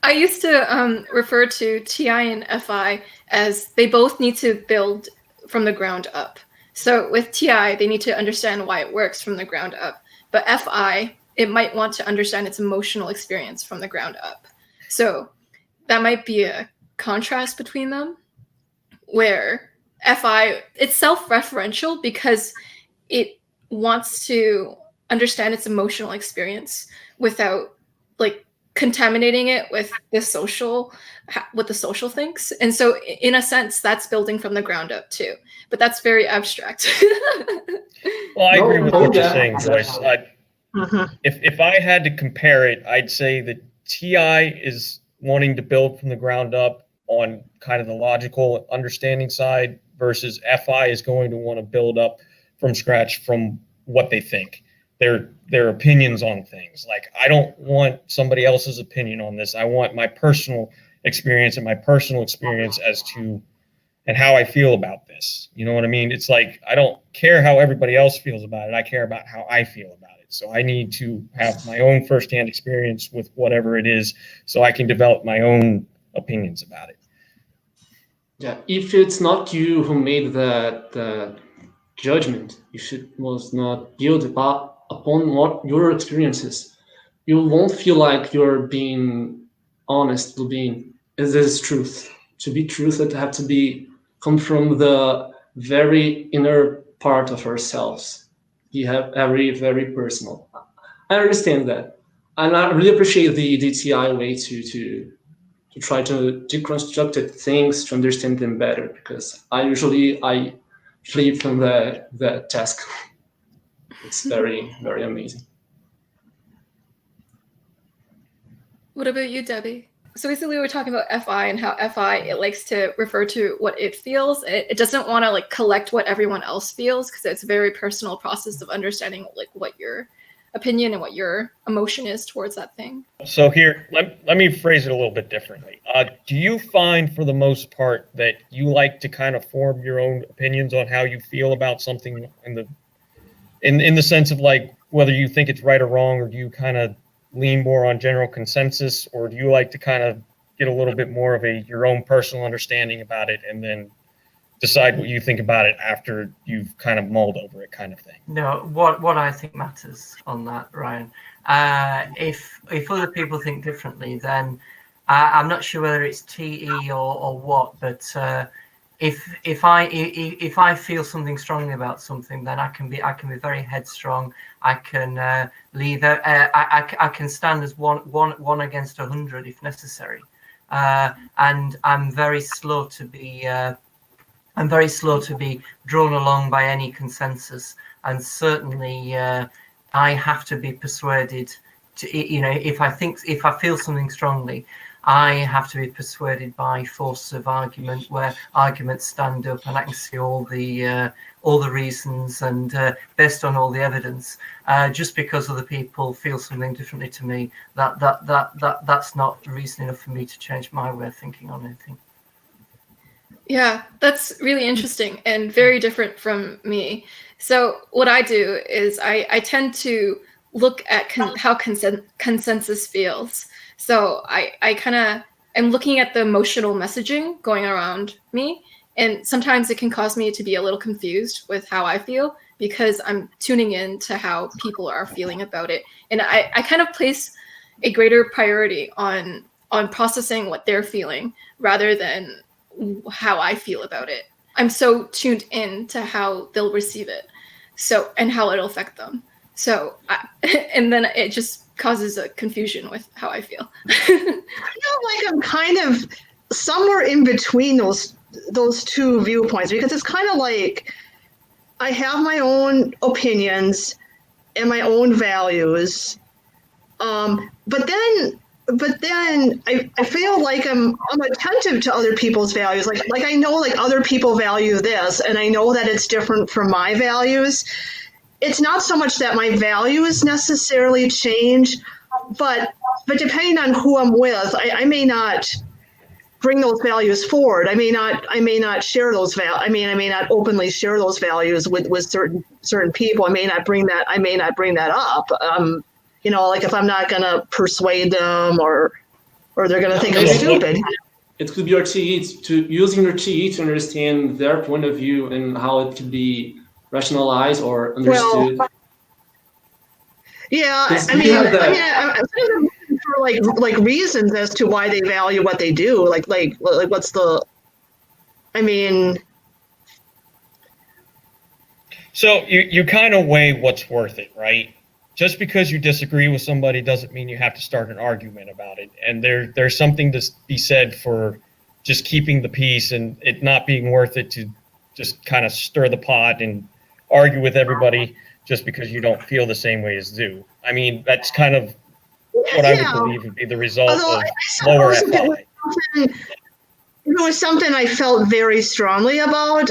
I used to refer to TI and FI as they both need to build from the ground up. So with TI, they need to understand why it works from the ground up. But FI, it might want to understand its emotional experience from the ground up. So that might be a contrast between them, where FI, it's self-referential because it wants to understand its emotional experience without like contaminating it with what the social thinks. And so in a sense, that's building from the ground up too. But that's very abstract. Well, I agree with what you're saying, Joyce. Mm-hmm. If I had to compare it, I'd say that TI is wanting to build from the ground up on kind of the logical understanding side versus FI is going to want to build up from scratch from what they think, their opinions on things. Like, I don't want somebody else's opinion on this. I want my personal experience and my personal experience as to and how I feel about this. You know what I mean? It's like, I don't care how everybody else feels about it. I care about how I feel about it. So I need to have my own firsthand experience with whatever it is so I can develop my own opinions about it. Yeah, if it's not you who made the judgment, if it was not built upon what your experiences, you won't feel like you're being honest, this is truth. To be truth, it have to come from the very inner part of ourselves. You have very personal. I understand that. And I really appreciate the TI way to try to deconstruct things to understand them better, because I flee from the task. It's very, very amazing. What about you, Debbie? So basically we're talking about FI and how FI, it likes to refer to what it feels. It doesn't want to like collect what everyone else feels, because it's a very personal process of understanding like what your opinion and what your emotion is towards that thing. So here, let me phrase it a little bit differently. Do you find for the most part that you like to kind of form your own opinions on how you feel about something in the sense of like whether you think it's right or wrong, or do you kind of lean more on general consensus, or do you like to kind of get a little bit more of your own personal understanding about it and then decide what you think about it after you've kind of mulled over it, kind of thing? No, what I think matters on that, Ryan. If other people think differently, then I'm not sure whether it's TE or what, but if I feel something strongly about something, then I can be very headstrong. I can leave. I can stand as one against 100 if necessary, and I'm very slow to be. I'm very slow to be drawn along by any consensus, and certainly I have to be persuaded to. If I feel something strongly, I have to be persuaded by force of argument, where arguments stand up and I can see all the reasons and based on all the evidence. Just because other people feel something differently to me, that's not reason enough for me to change my way of thinking on anything. Yeah, that's really interesting and very different from me. So what I do is I tend to look at how consensus feels. So I'm looking at the emotional messaging going around me, And sometimes it can cause me to be a little confused with how I feel because I'm tuning in to how people are feeling about it. And I kind of place a greater priority on processing what they're feeling rather than how I feel about it. I'm so tuned in to how they'll receive it, and how it'll affect them. And then it just causes a confusion with how I feel. I feel like I'm kind of somewhere in between those two viewpoints, because it's kind of like I have my own opinions and my own values, but then I feel like I'm attentive to other people's values. Like I know like other people value this, and I know that it's different from my values. It's not so much that my values necessarily change, but depending on who I'm with, I may not bring those values forward. I may not share those values. I may not openly share those values with certain people. I may not bring that up. Like if I'm not gonna persuade them, or they're gonna think I'm stupid. It could be your TE using your TE to understand their point of view and how it could be rationalized or understood. Well, yeah, I'm kind of looking for like reasons as to why they value what they do. Like what's the? So you kind of weigh what's worth it, right? Just because you disagree with somebody doesn't mean you have to start an argument about it. And there's something to be said for just keeping the peace and it not being worth it to just kind of stir the pot and argue with everybody just because you don't feel the same way as do. I mean, that's kind of what I would believe would be the result of lower FI. If it was something I felt very strongly about,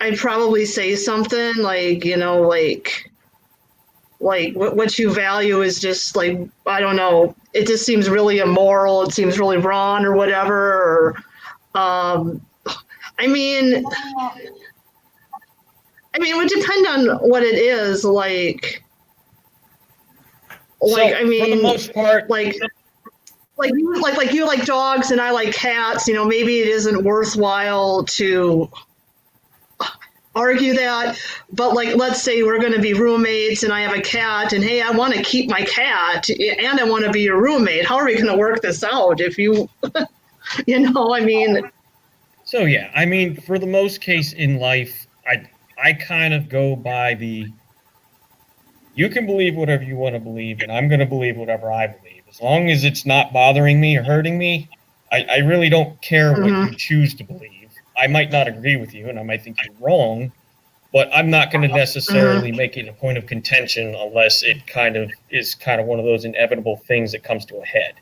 I'd probably say something like, like what you value is just like, I don't know, it just seems really immoral, it seems really wrong or whatever. Or, it would depend on what it is, for the most part, like you like dogs and I like cats, maybe it isn't worthwhile to argue that, but like let's say we're going to be roommates and I have a cat and hey, I want to keep my cat and I want to be your roommate. How are we going to work this out if you So yeah, for the most case in life, I kind of go by you can believe whatever you want to believe and I'm going to believe whatever I believe. As long as it's not bothering me or hurting me, I really don't care what you choose to believe. I might not agree with you and I might think you're wrong, but I'm not going to necessarily make it a point of contention unless it is one of those inevitable things that comes to a head.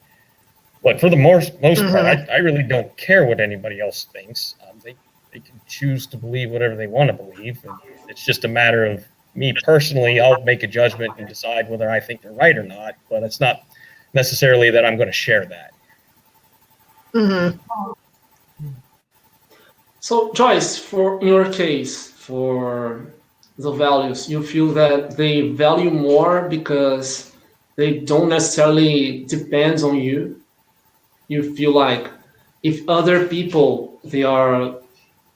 But for the most part, I really don't care what anybody else thinks. They can choose to believe whatever they want to believe. And it's just a matter of me personally, I'll make a judgment and decide whether I think they're right or not, but it's not necessarily that I'm going to share that. So Joyce, in your case, for the values, you feel that they value more because they don't necessarily depend on you? You feel like if other people, they are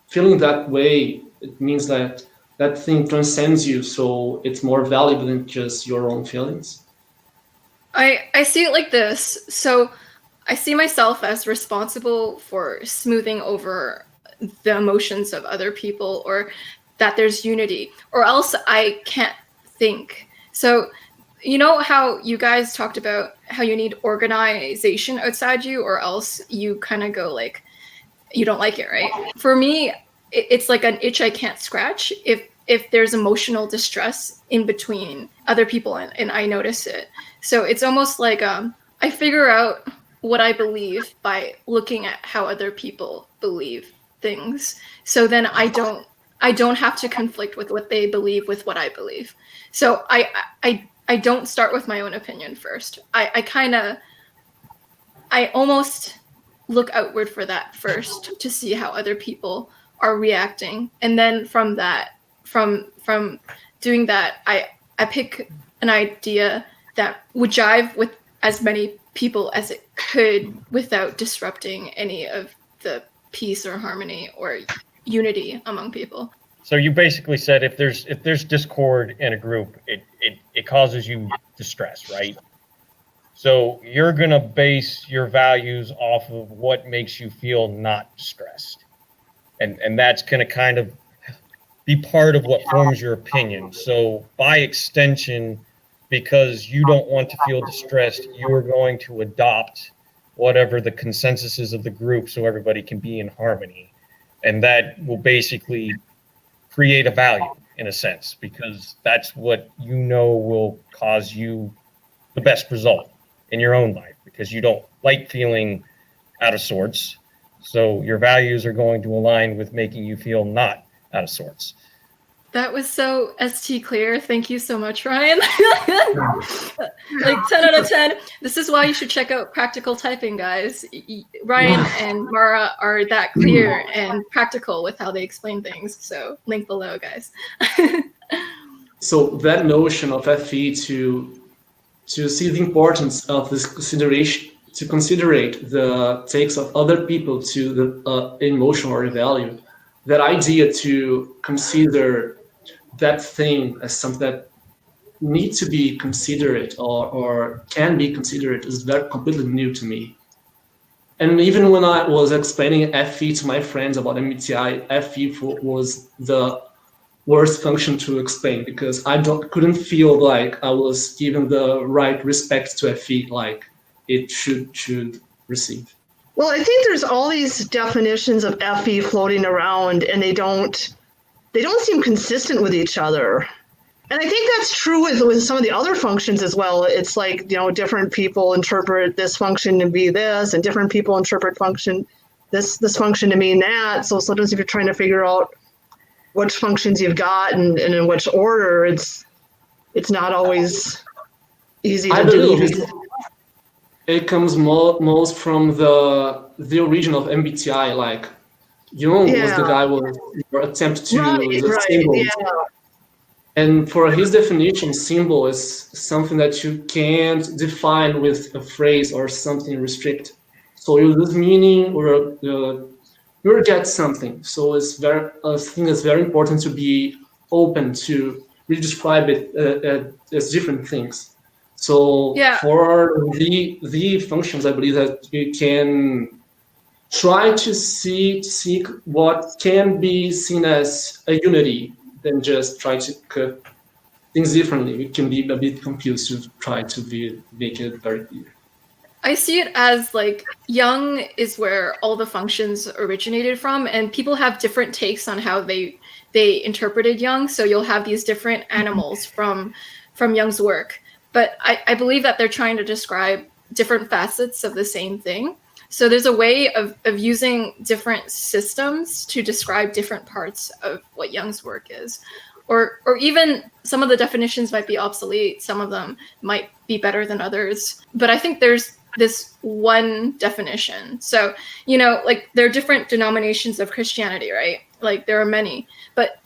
feeling that way, it means that that thing transcends you, so it's more valuable than just your own feelings? I see it like this. So I see myself as responsible for smoothing over the emotions of other people, or that there's unity, or else I can't think. So you know how you guys talked about how you need organization outside you, or else you kind of go like, you don't like it, right? For me, it's like an itch I can't scratch. If there's emotional distress in between other people and I notice it. So it's almost like I figure out what I believe by looking at how other people believe things. So then I don't have to conflict with what they believe with what I believe. So I don't start with my own opinion first. I almost look outward for that first to see how other people are reacting. And then from that, from doing that, I pick an idea that would jive with as many people as it could without disrupting any of the peace or harmony or unity among people. So you basically said if there's discord in a group, it causes you distress, right? So you're gonna base your values off of what makes you feel not stressed, and that's gonna kind of be part of what forms your opinion. So by extension, because you don't want to feel distressed, you are going to adopt whatever the consensus is of the group so everybody can be in harmony. And that will basically create a value in a sense, because that's what you know will cause you the best result in your own life, because you don't like feeling out of sorts. So your values are going to align with making you feel not out of sorts. That was so ST clear. Thank you so much, Ryan. Like 10 out of 10. This is why you should check out Practical Typing, guys. Ryan and Mara are that clear and practical with how they explain things. So link below, guys. So that notion of FE to see the importance of this consideration, to considerate the takes of other people to the emotion or value, that idea to consider that thing as something that needs to be considered or can be considered is very completely new to me. And even when I was explaining FE to my friends about MBTI, FE was the worst function to explain, because I couldn't feel like I was given the right respect to FE like it should receive. Well, I think there's all these definitions of FE floating around, and they don't seem consistent with each other. And I think that's true with some of the other functions as well. It's like, different people interpret this function to be this, and different people interpret this function to mean that. So sometimes if you're trying to figure out which functions you've got and in which order, it's not always easy to do. It comes most from the origin of MBTI. Like Jung was the guy with attempt to use a symbol. Yeah. And for his definition, symbol is something that you can't define with a phrase or something restricted. So you lose meaning or you get something. So I think it's very important to be open to redescribe it as different things. So for the functions, I believe that we can try to seek what can be seen as a unity, than just try to cut things differently. We can be a bit confused to try to make it very clear. I see it as like Jung is where all the functions originated from, and people have different takes on how they interpreted Jung. So you'll have these different animals from Jung's work. But I believe that they're trying to describe different facets of the same thing. So there's a way of using different systems to describe different parts of what Jung's work is. Or even some of the definitions might be obsolete. Some of them might be better than others. But I think there's this one definition. So, like there are different denominations of Christianity, right? Like there are many. But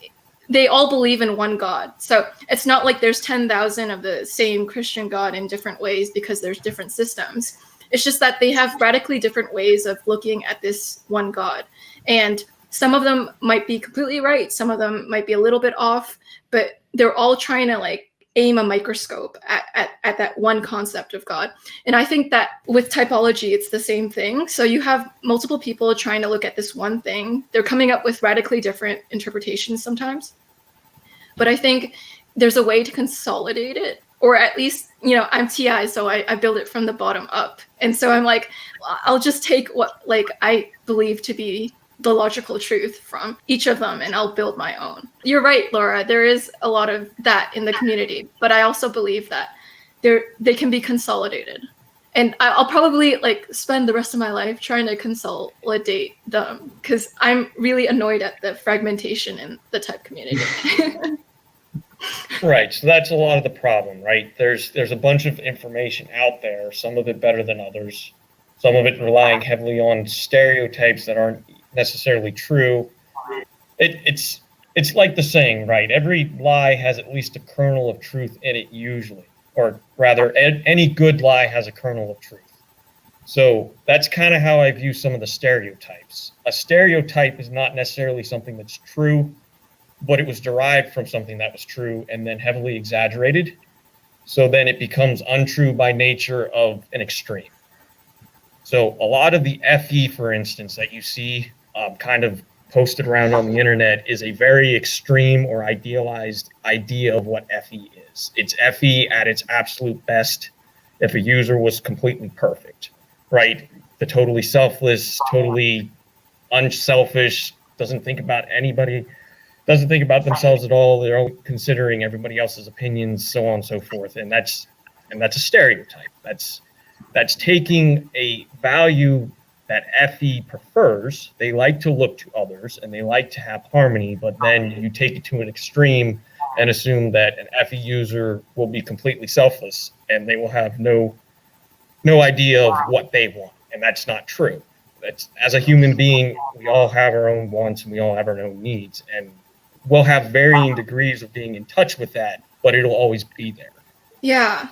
they all believe in one God. So it's not like there's 10,000 of the same Christian God in different ways because there's different systems. It's just that they have radically different ways of looking at this one God. And some of them might be completely right. Some of them might be a little bit off, but they're all trying to like aim a microscope at that one concept of God. And I think that with typology, it's the same thing. So you have multiple people trying to look at this one thing. They're coming up with radically different interpretations sometimes. But I think there's a way to consolidate it, or at least, I'm TI, so I build it from the bottom up. And so I'm like, I'll just take what like I believe to be the logical truth from each of them, and I'll build my own. You're right, Laura. There is a lot of that in the community, but I also believe that they can be consolidated. And I'll probably like spend the rest of my life trying to consolidate them, because I'm really annoyed at the fragmentation in the type community. Right. So that's a lot of the problem, right? There's a bunch of information out there, some of it better than others, some of it relying heavily on stereotypes that aren't necessarily true. It's like the saying, right? Every lie has at least a kernel of truth in it usually, or rather any good lie has a kernel of truth. So that's kind of how I view some of the stereotypes. A stereotype is not necessarily something that's true, but it was derived from something that was true and then heavily exaggerated. So then it becomes untrue by nature of an extreme. So a lot of the FE, for instance, that you see kind of posted around on the internet is a very extreme or idealized idea of what FE is. It's FE at its absolute best if a user was completely perfect, right? The totally selfless, totally unselfish, doesn't think about anybody, doesn't think about themselves at all. They're only considering everybody else's opinions, so on and so forth. And that's a stereotype. That's taking a value that FE prefers. They like to look to others and they like to have harmony, but then you take it to an extreme and assume that an FE user will be completely selfless and they will have no idea of what they want. And that's not true. That's, as a human being, we all have our own wants and we all have our own needs, and we'll have varying degrees of being in touch with that, but it'll always be there. Yeah.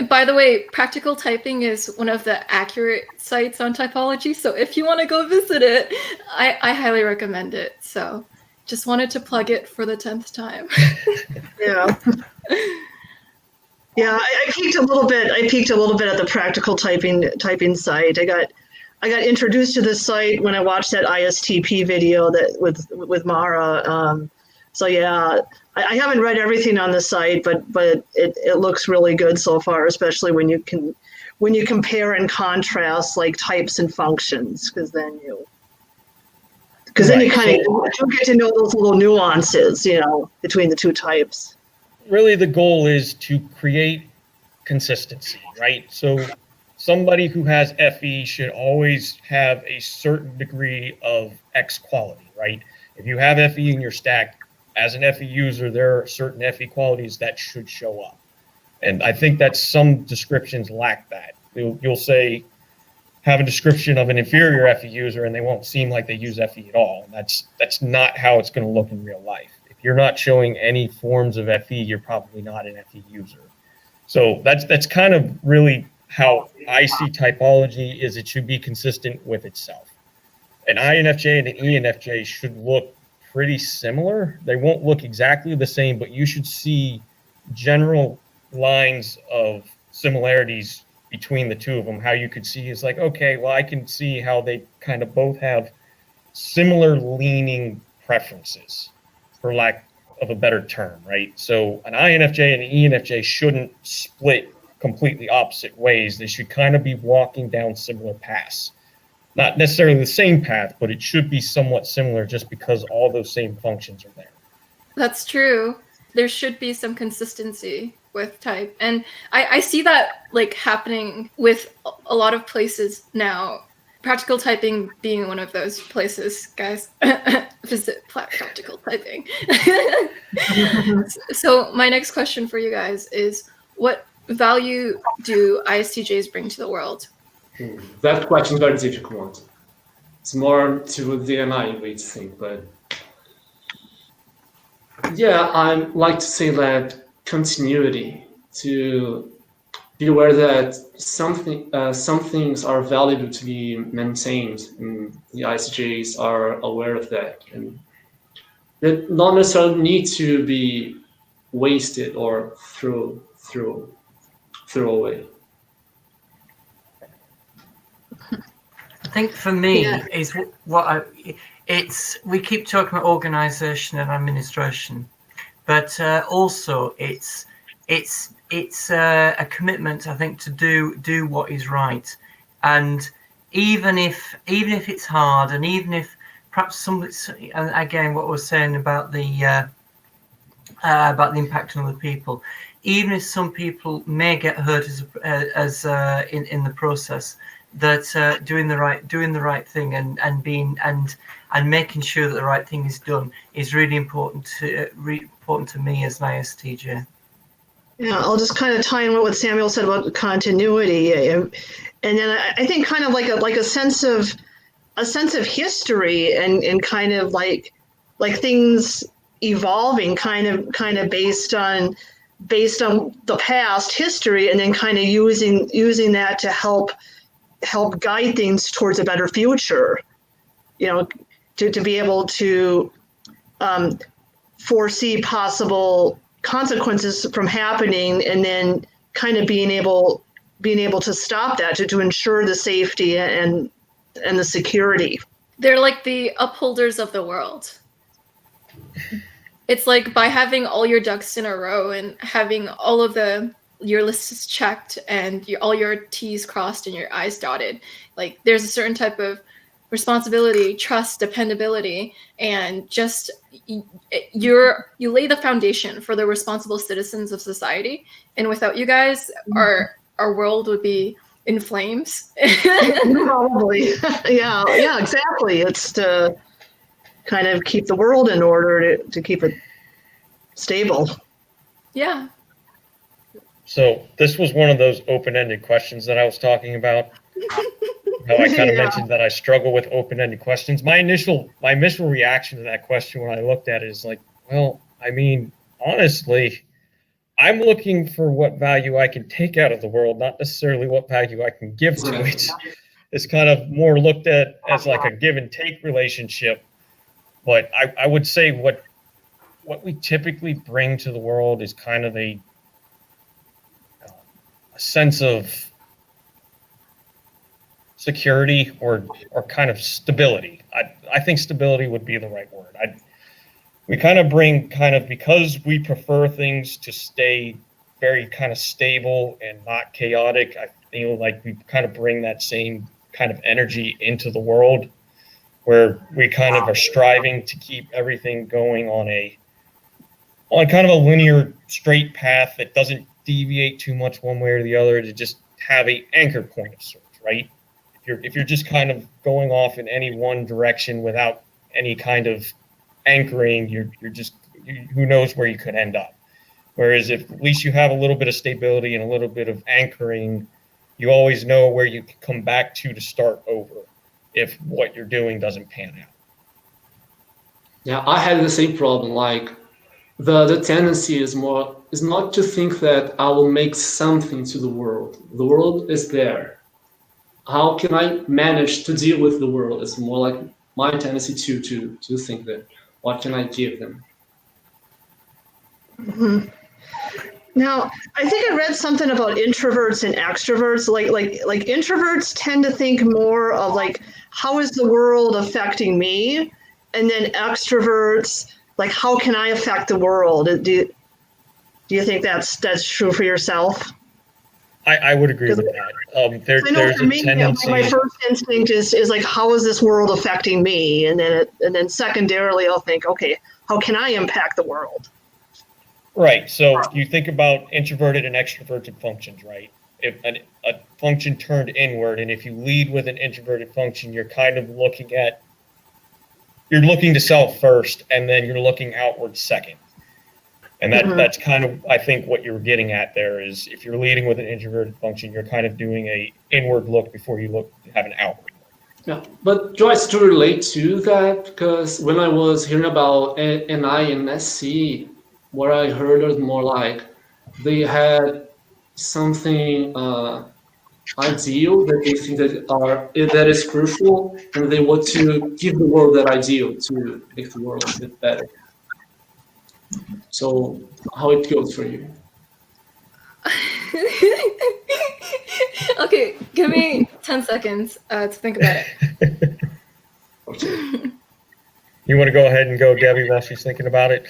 By the way, Practical Typing is one of the accurate sites on Typology, so if you want to go visit it, I highly recommend it. So just wanted to plug it for the 10th time. Yeah. Yeah, I peeked a little bit. I peeked a little bit at the Practical Typing site. I got introduced to this site when I watched that ISTP video that with Mara. So yeah, I haven't read everything on the site, but it looks really good so far, especially when you compare and contrast like types and functions, because then you kind of get to know those little nuances, between the two types. Really, the goal is to create consistency, right? So somebody who has FE should always have a certain degree of X quality, right? If you have FE in your stack, as an FE user, there are certain FE qualities that should show up. And I think that some descriptions lack that. You'll say, have a description of an inferior FE user and they won't seem like they use FE at all. And that's not how it's going to look in real life. If you're not showing any forms of FE, you're probably not an FE user. So that's kind of really how I see typology is it should be consistent with itself. An INFJ and an ENFJ should look pretty similar. They won't look exactly the same, but you should see general lines of similarities between the two of them. How you could see is like, okay, well, I can see how they kind of both have similar leaning preferences, for lack of a better term, right? So an INFJ and an ENFJ shouldn't split completely opposite ways. They should kind of be walking down similar paths. Not necessarily the same path, but it should be somewhat similar just because all those same functions are there. That's true. There should be some consistency with type. And I see that like happening with a lot of places now. Practical Typing being one of those places, guys. Visit Practical Typing. So my next question for you guys is, what value do ISTJs bring to the world? That question is very difficult one. It's more to the DNI way to think, but yeah, I like to say that continuity, to be aware that some things are valuable to be maintained, and the ISTJs are aware of that, and they not necessarily need to be wasted or throw away. I think for me is we keep talking about organization and administration, but also it's a commitment, I think, to do what is right, and even if it's hard, and even if perhaps somebody, and again what we're saying about the impact on other people, even if some people may get hurt as in the process, that doing the right thing and making sure that the right thing is done is really important to me as an ISTJ. Yeah, I'll just kind of tie in what Samuel said about continuity, and then I think kind of like a sense of history and kind of like things evolving, kind of based on the past history, and then kind of using that to help help guide things towards a better future. To be able to foresee possible consequences from happening, and then kind of being able to stop that, to ensure the safety and the security. They're like the upholders of the world. It's like by having all your ducks in a row and having all of your lists checked and all your T's crossed and your I's dotted, like there's a certain type of responsibility, trust, dependability, and just you lay the foundation for the responsible citizens of society. And without you guys, our world would be in flames. Probably. Yeah, exactly. It's to kind of keep the world in order, to keep it stable. Yeah. So this was one of those open-ended questions that I was talking about. How I kind of mentioned that I struggle with open-ended questions. My initial reaction to that question when I looked at it is like, well, I mean, honestly, I'm looking for what value I can take out of the world, not necessarily what value I can give to it. It's kind of more looked at as like a give and take relationship. But I would say what we typically bring to the world is kind of a sense of security or kind of stability. I think stability would be the right word. We kind of bring because we prefer things to stay very kind of stable and not chaotic. I feel like we kind of bring that same kind of energy into the world, where we kind of are striving to keep everything going on kind of a linear straight path that doesn't deviate too much one way or the other, to just have a anchor point of sorts, right? If you're just kind of going off in any one direction without any kind of anchoring, you're just who knows where you could end up. Whereas if at least you have a little bit of stability and a little bit of anchoring, you always know where you can come back to start over if what you're doing doesn't pan out. Yeah, I had the same problem. Like the tendency is not to think that I will make something to the world. The world is there. How can I manage to deal with the world? It's more like my tendency to think that what can I give them? Mm-hmm. Now, I think I read something about introverts and extroverts. Like introverts tend to think more of like, how is the world affecting me? And then extroverts, like, how can I affect the world? Do you think that's true for yourself? I would agree with that. There's for me, a tendency. my first instinct is like, how is this world affecting me? And then secondarily, I'll think, okay, how can I impact the world? Right. So you think about introverted and extroverted functions, right? If a function turned inward, and if you lead with an introverted function, you're kind of looking to self first, and then you're looking outward second. And that's kind of, I think, what you're getting at there is, if you're leading with an introverted function, you're kind of doing a inward look before you have an outward look. Yeah, but Joyce, to relate to that, because when I was hearing about NI and SC, what I heard was more like they had something ideal that they think that is crucial, and they want to give the world that ideal to make the world a bit better. So how it goes for you? Okay, give me 10 seconds to think about it. Okay. You want to go ahead and go, Debbie, while she's thinking about it?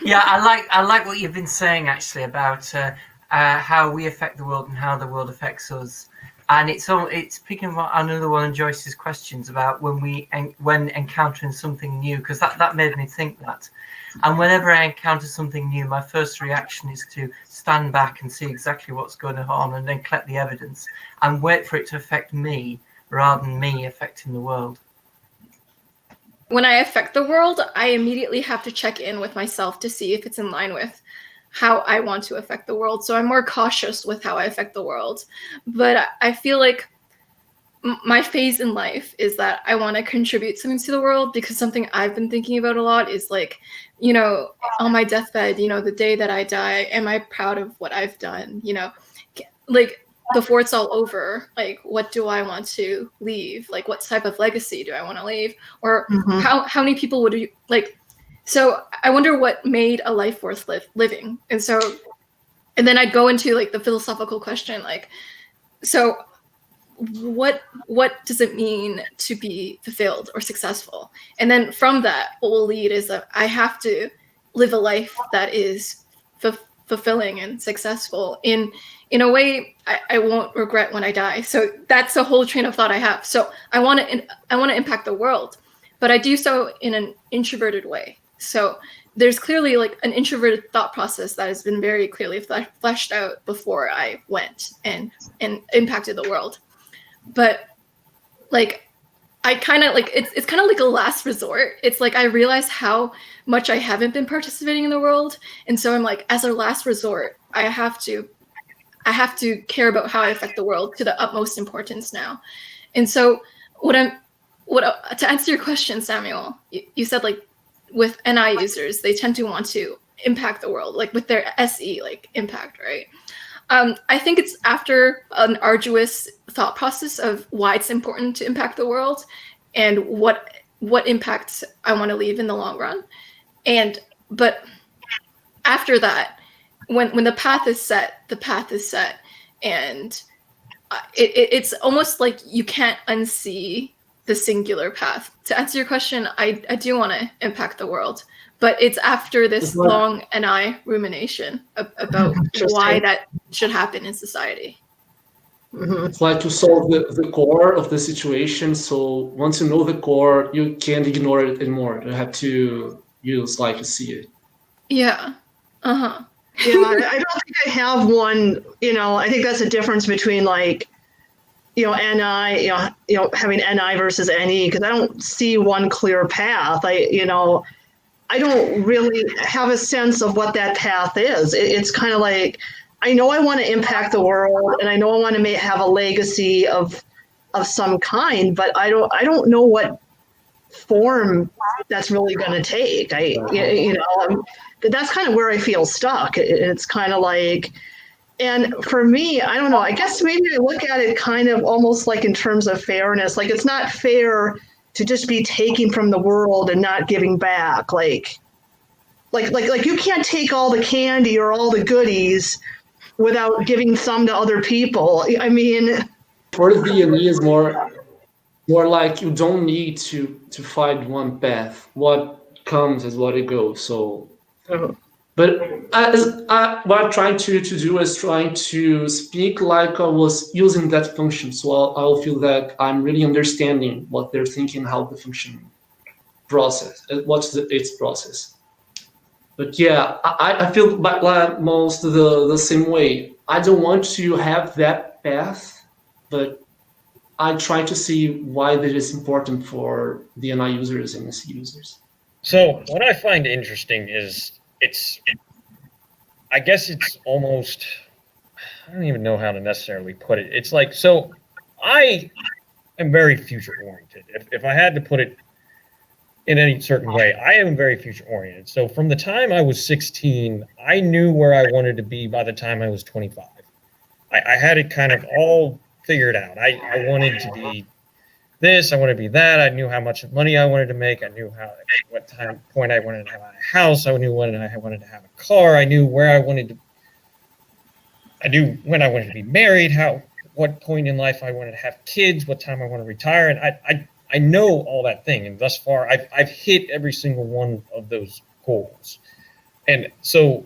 Yeah, I like what you've been saying actually about how we affect the world and how the world affects us. And it's picking up another one of Joyce's questions about when encountering something new, because that made me think that. And whenever I encounter something new, my first reaction is to stand back and see exactly what's going on, and then collect the evidence and wait for it to affect me rather than me affecting the world. When I affect the world, I immediately have to check in with myself to see if it's in line with how I want to affect the world. So I'm more cautious with how I affect the world. But I feel like my phase in life is that I want to contribute something to the world, because something I've been thinking about a lot is like, on my deathbed, the day that I die, am I proud of what I've done? Like before it's all over, like, what do I want to leave? Like, what type of legacy do I want to leave? Or how many people would you like? So I wonder what made a life worth living. And then I'd go into like the philosophical question, like, so what does it mean to be fulfilled or successful? And then from that, what will lead is that I have to live a life that is fulfilling and successful in a way I won't regret when I die. So that's the whole train of thought I have. So I want to impact the world, but I do so in an introverted way. So there's clearly like an introverted thought process that has been very clearly fleshed out before I went and impacted the world. But like, I kind of like, it's kind of like a last resort. It's like, I realize how much I haven't been participating in the world. And so I'm like, as a last resort, I have to care about how I affect the world to the utmost importance now. And so to answer your question, Samuel, you said like with NI users, they tend to want to impact the world, like with their SE, like impact, right? I think it's after an arduous thought process of why it's important to impact the world and what impacts I want to leave in the long run. But after that, when the path is set, and it's almost like you can't unsee the singular path. To answer your question, I do want to impact the world, but it's after this long NI rumination about why that should happen in society. It's like to solve the core of the situation. So once you know the core, you can't ignore it anymore. You have to use like to see it. Yeah. Yeah, I don't think I have one. I think that's a difference between like, NI, having NI versus NE, because I don't see one clear path. I don't really have a sense of what that path is. It's kind of like, I know I want to impact the world, and I know I want to have a legacy of some kind, but I don't know what form that's really going to take. That's kind of where I feel stuck. It's kind of like, and for me, I don't know, I guess maybe I look at it kind of almost like in terms of fairness. Like, it's not fair to just be taking from the world and not giving back. Like you can't take all the candy or all the goodies without giving some to other people. I mean, for the DNE is more like you don't need to find one path. What comes is what it goes. So, but what I'm trying to do is trying to speak like I was using that function. So I'll feel that I'm really understanding what they're thinking, how the function process, what's its process. But yeah, I feel like most the same way. I don't want to have that path, but I try to see why that is important for DNI users and SE users. So what I find interesting is I guess it's almost, I don't even know how to necessarily put it. It's like, so I am very future oriented. If I had to put it in any certain way, I am very future oriented. So from the time I was 16, I knew where I wanted to be by the time I was 25. I had it kind of all figured out. I wanted to be this, I wanted to be that. I knew how much money I wanted to make. I knew what point I wanted to have a house. I knew when I wanted to have a car. I knew where I wanted to. I knew when I wanted to be married. What point in life I wanted to have kids. What time I want to retire. And I know all that thing. And thus far, I've hit every single one of those goals. And so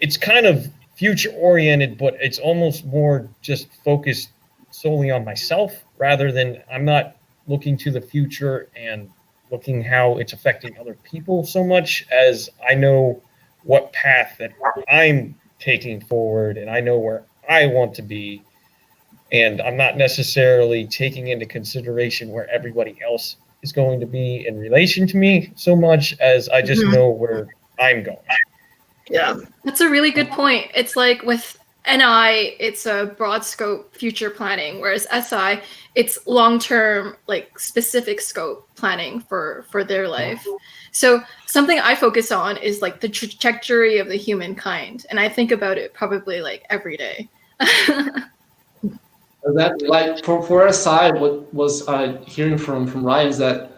it's kind of future oriented, but it's almost more just focused solely on myself, rather than I'm not looking to the future and looking how it's affecting other people so much as I know what path that I'm taking forward and I know where I want to be. And I'm not necessarily taking into consideration where everybody else is going to be in relation to me so much as I just know where I'm going. Yeah. That's a really good point. It's like with NI, it's a broad scope future planning, whereas SI, it's long-term, like specific scope planning for their life. So something I focus on is like the trajectory of the humankind. And I think about it probably like every day. That like for SI, what was I hearing from Ryan is that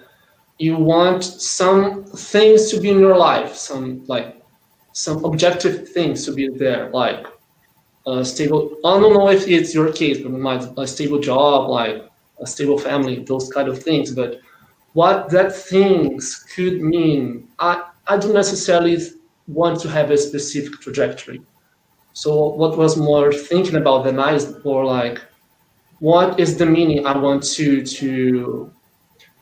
you want some things to be in your life, some objective things to be there, like a stable. I don't know if it's your case, but like a stable job, like a stable family, those kind of things. But what that things could mean, I don't necessarily want to have a specific trajectory. So what was more thinking about than I is more like, what is the meaning I want to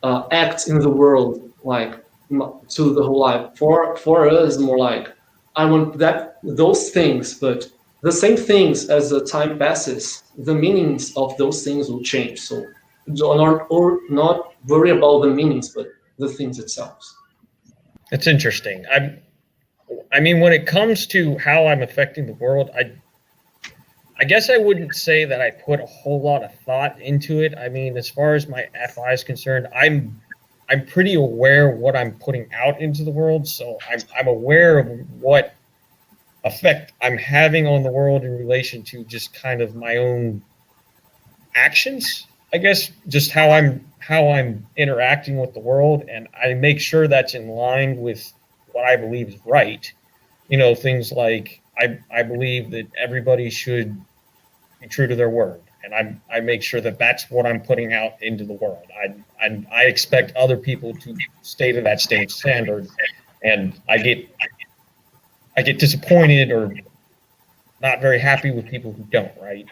act in the world, like to the whole life. For us, more like I want that those things, but the same things as the time passes, the meanings of those things will change. So not worry about the meanings, but the things itself. It's interesting. I mean, when it comes to how I'm affecting the world, I guess I wouldn't say that I put a whole lot of thought into it. I mean, as far as my FI is concerned, I'm pretty aware of what I'm putting out into the world. So I'm aware of what effect I'm having on the world in relation to just kind of my own actions, I guess, just how I'm interacting with the world, and I make sure that's in line with what I believe is right. You know, things like I believe that everybody should be true to their word, and I make sure that that's what I'm putting out into the world. I expect other people to stay to that same standard, and I get disappointed or not very happy with people who don't, right?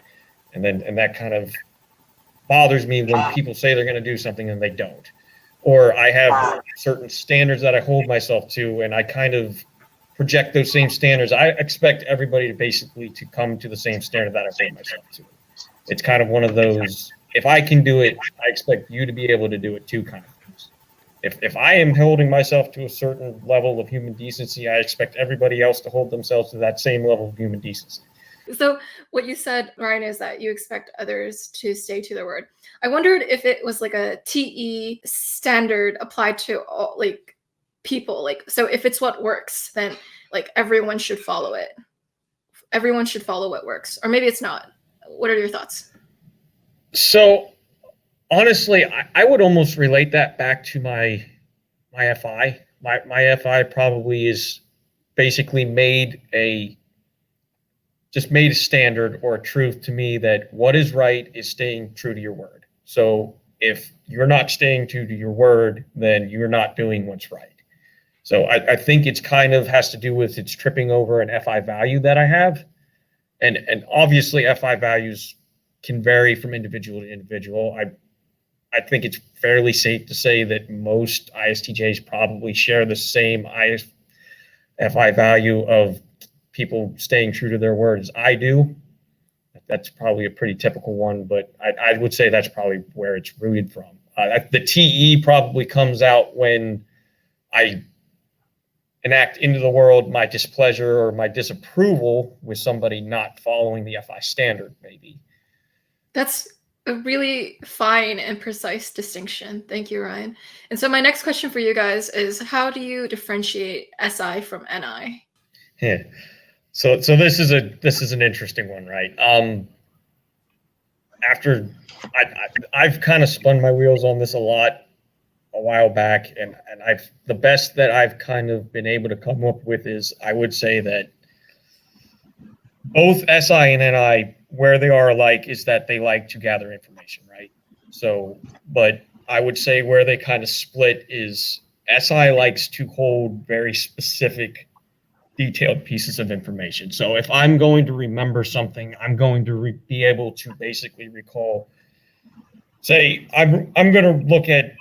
And that kind of bothers me when people say they're going to do something and they don't. Or I have certain standards that I hold myself to, and I kind of project those same standards. I expect everybody to basically to come to the same standard that I hold myself to. It's kind of one of those, if I can do it, I expect you to be able to do it too kind of things. If I am holding myself to a certain level of human decency, I expect everybody else to hold themselves to that same level of human decency. So what you said, Ryan, is that you expect others to stay to their word. I wondered if it was like a TE standard applied to all, like, people. Like, so if it's what works, then like everyone should follow it. Everyone should follow what works. Or maybe it's not. What are your thoughts? So honestly, I would almost relate that back to my FI. My FI probably is basically made a standard or a truth to me that what is right is staying true to your word. So if you're not staying true to your word, then you're not doing what's right. So I think it's kind of has to do with it's tripping over an FI value that I have. And obviously FI values can vary from individual to individual. I think it's fairly safe to say that most ISTJs probably share the same FI value of people staying true to their word as I do. That's probably a pretty typical one, but I would say that's probably where it's rooted from. The TE probably comes out when I enact into the world my displeasure or my disapproval with somebody not following the FI standard, maybe. That's a really fine and precise distinction. Thank you, Ryan. And so my next question for you guys is, how do you differentiate SI from NI? Yeah. So this is an interesting one, right? After I've kind of spun my wheels on this a lot a while back, and the best that I've kind of been able to come up with is I would say that both SI and NI, where they are alike is that they like to gather information, right? So, but I would say where they kind of split is SI likes to hold very specific, detailed pieces of information. So if I'm going to remember something, I'm going to be able to basically recall, say, I'm going to look at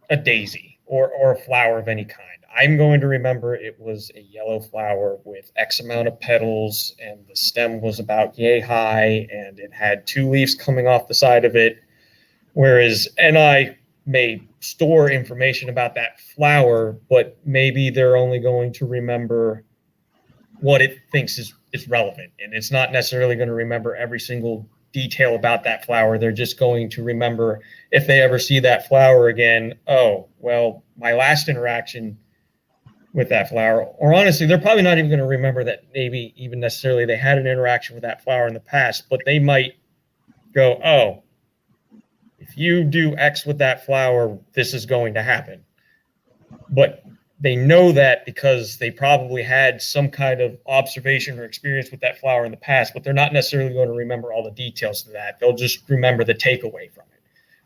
a daisy or a flower of any kind. I'm going to remember it was a yellow flower with X amount of petals, and the stem was about yay high, and it had 2 leaves coming off the side of it. Whereas NI may store information about that flower, but maybe they're only going to remember what it thinks is relevant. And it's not necessarily going to remember every single detail about that flower. They're just going to remember, if they ever see that flower again, oh, well, my last interaction with that flower, or honestly, they're probably not even going to remember that maybe even necessarily they had an interaction with that flower in the past, but they might go, oh, if you do X with that flower, this is going to happen. But they know that because they probably had some kind of observation or experience with that flower in the past, but they're not necessarily going to remember all the details of that. They'll just remember the takeaway from it.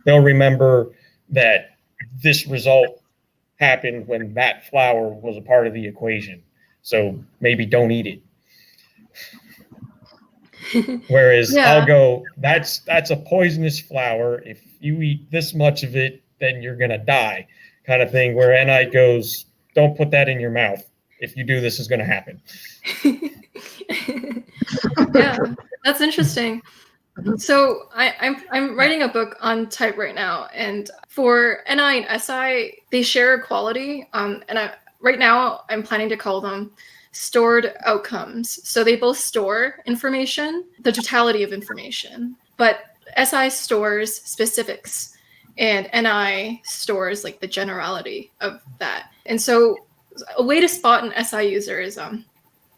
They'll remember that this result happened when that flower was a part of the equation. So maybe don't eat it. Whereas I'll go, that's a poisonous flower. If you eat this much of it, then you're going to die, kind of thing. Where NI goes, don't put that in your mouth. If you do, this is going to happen. Yeah, that's interesting. So I'm writing a book on type right now, and for NI and SI, they share a quality. Right now I'm planning to call them stored outcomes. So they both store information, the totality of information, but SI stores specifics and NI stores like the generality of that. And so a way to spot an SI user is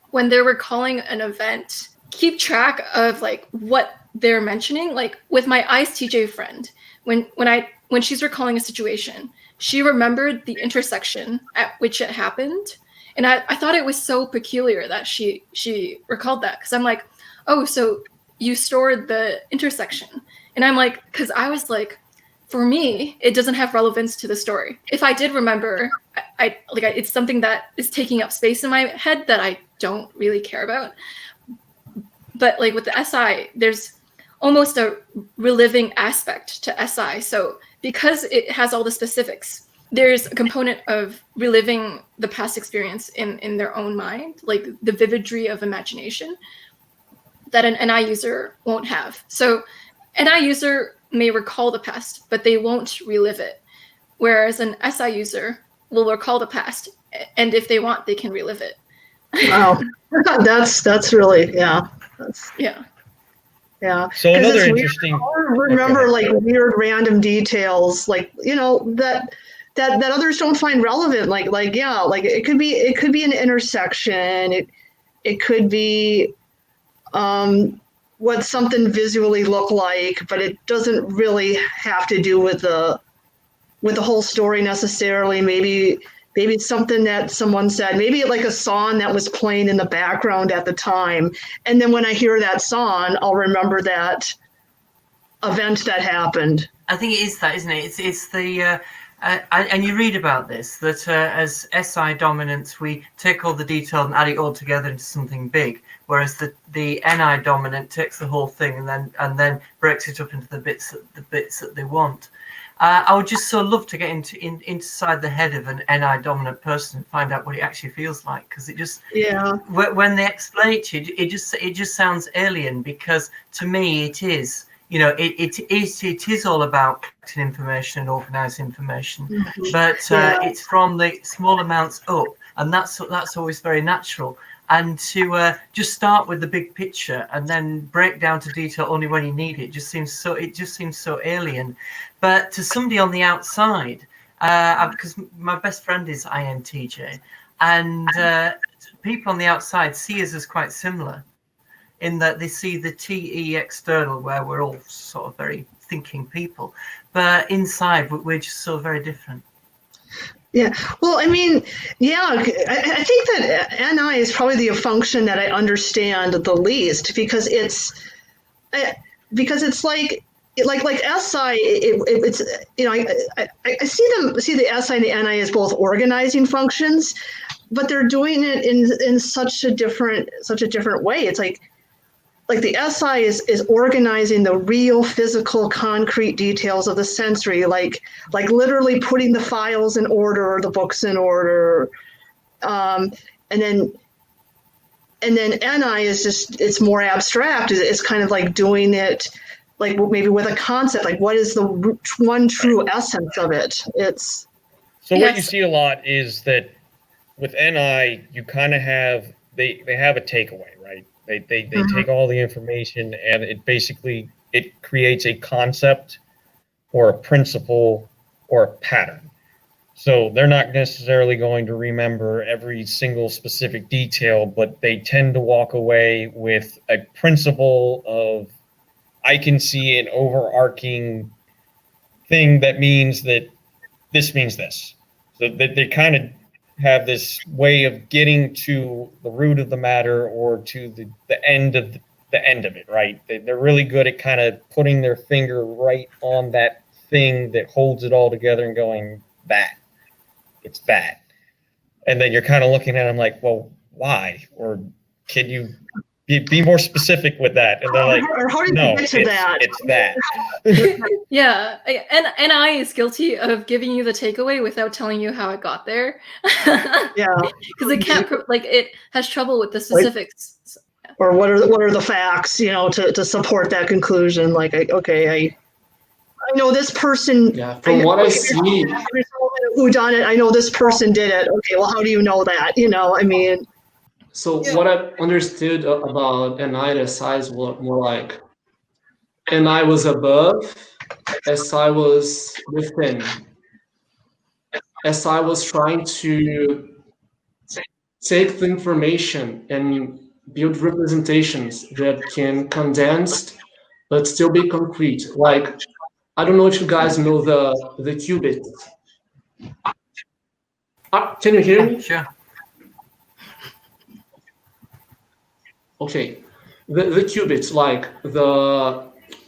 when they're recalling an event, keep track of like what they're mentioning. Like with my ISTJ friend, when she's recalling a situation, she remembered the intersection at which it happened. And I thought it was so peculiar that she recalled that, because I'm like, oh, so you stored the intersection. And I'm like, because I was like, for me, it doesn't have relevance to the story. If I did remember, it's something that is taking up space in my head that I don't really care about. But like with the SI, there's almost a reliving aspect to SI. So because it has all the specifics, there's a component of reliving the past experience in their own mind, like the vividry of imagination that an NI user won't have. So NI user may recall the past, but they won't relive it. Whereas an SI user will recall the past, and if they want, they can relive it. Wow, that's really, yeah. Yeah. So another interesting. I remember like weird random details, like that others don't find relevant. Like it could be an intersection. It could be what something visually looked like, but it doesn't really have to do with the whole story necessarily. Maybe it's something that someone said, maybe like a song that was playing in the background at the time. And then when I hear that song, I'll remember that event that happened. I think it is that, isn't it? It's the, and you read about this, that as SI dominants, we take all the detail and add it all together into something big. Whereas the NI dominant takes the whole thing and then breaks it up into the bits that they want. I would just so love to get inside the head of an NI dominant person and find out what it actually feels like, because it just when they explain it to you, it just sounds alien, because to me it is. You know, it is all about collecting information and organising information, but it's from the small amounts up, and that's always very natural. And to just start with the big picture and then break down to detail only when you need it just seems so alien. But to somebody on the outside, because my best friend is INTJ, and people on the outside see us as quite similar, in that they see the TE external, where we're all sort of very thinking people, but inside we're just so very different. Yeah, well, I mean, I think that NI is probably the function that I understand the least, because it's like SI. It's I see the SI and the NI as both organizing functions, but they're doing it in such a different way. It's like the SI is organizing the real physical concrete details of the sensory, like literally putting the files in order, the books in order, and then NI is just, it's more abstract. It's kind of like doing it like maybe with a concept, like what is the one true essence of it. It's what you see a lot is that with NI you kind of have they have a takeaway, right? They take all the information, and it creates a concept or a principle or a pattern. So they're not necessarily going to remember every single specific detail, but they tend to walk away with a principle of I can see an overarching thing that means that this means this. So that they kind of have this way of getting to the root of the matter or to the end of the end of it, right? They're really good at kind of putting their finger right on that thing that holds it all together and going, that. It's that. And then you're kind of looking at them like, well, why? Or can you be more specific with that? And they're like, or how did no, you get to that? It's that. Yeah, and I is guilty of giving you the takeaway without telling you how it got there. Yeah, because it can't it has trouble with the specifics. So, yeah. or what are the facts, to support that conclusion? Like, I know this person. Yeah, from what I see, who done it? I know this person did it. Okay, well, how do you know that? I mean. so what I understood about NI and SI is more like NI was above, SI was within. SI was trying to take the information and build representations that can condense but still be concrete. Like, I don't know if you guys know the qubit. Can you hear me? Sure. Okay, the qubit, like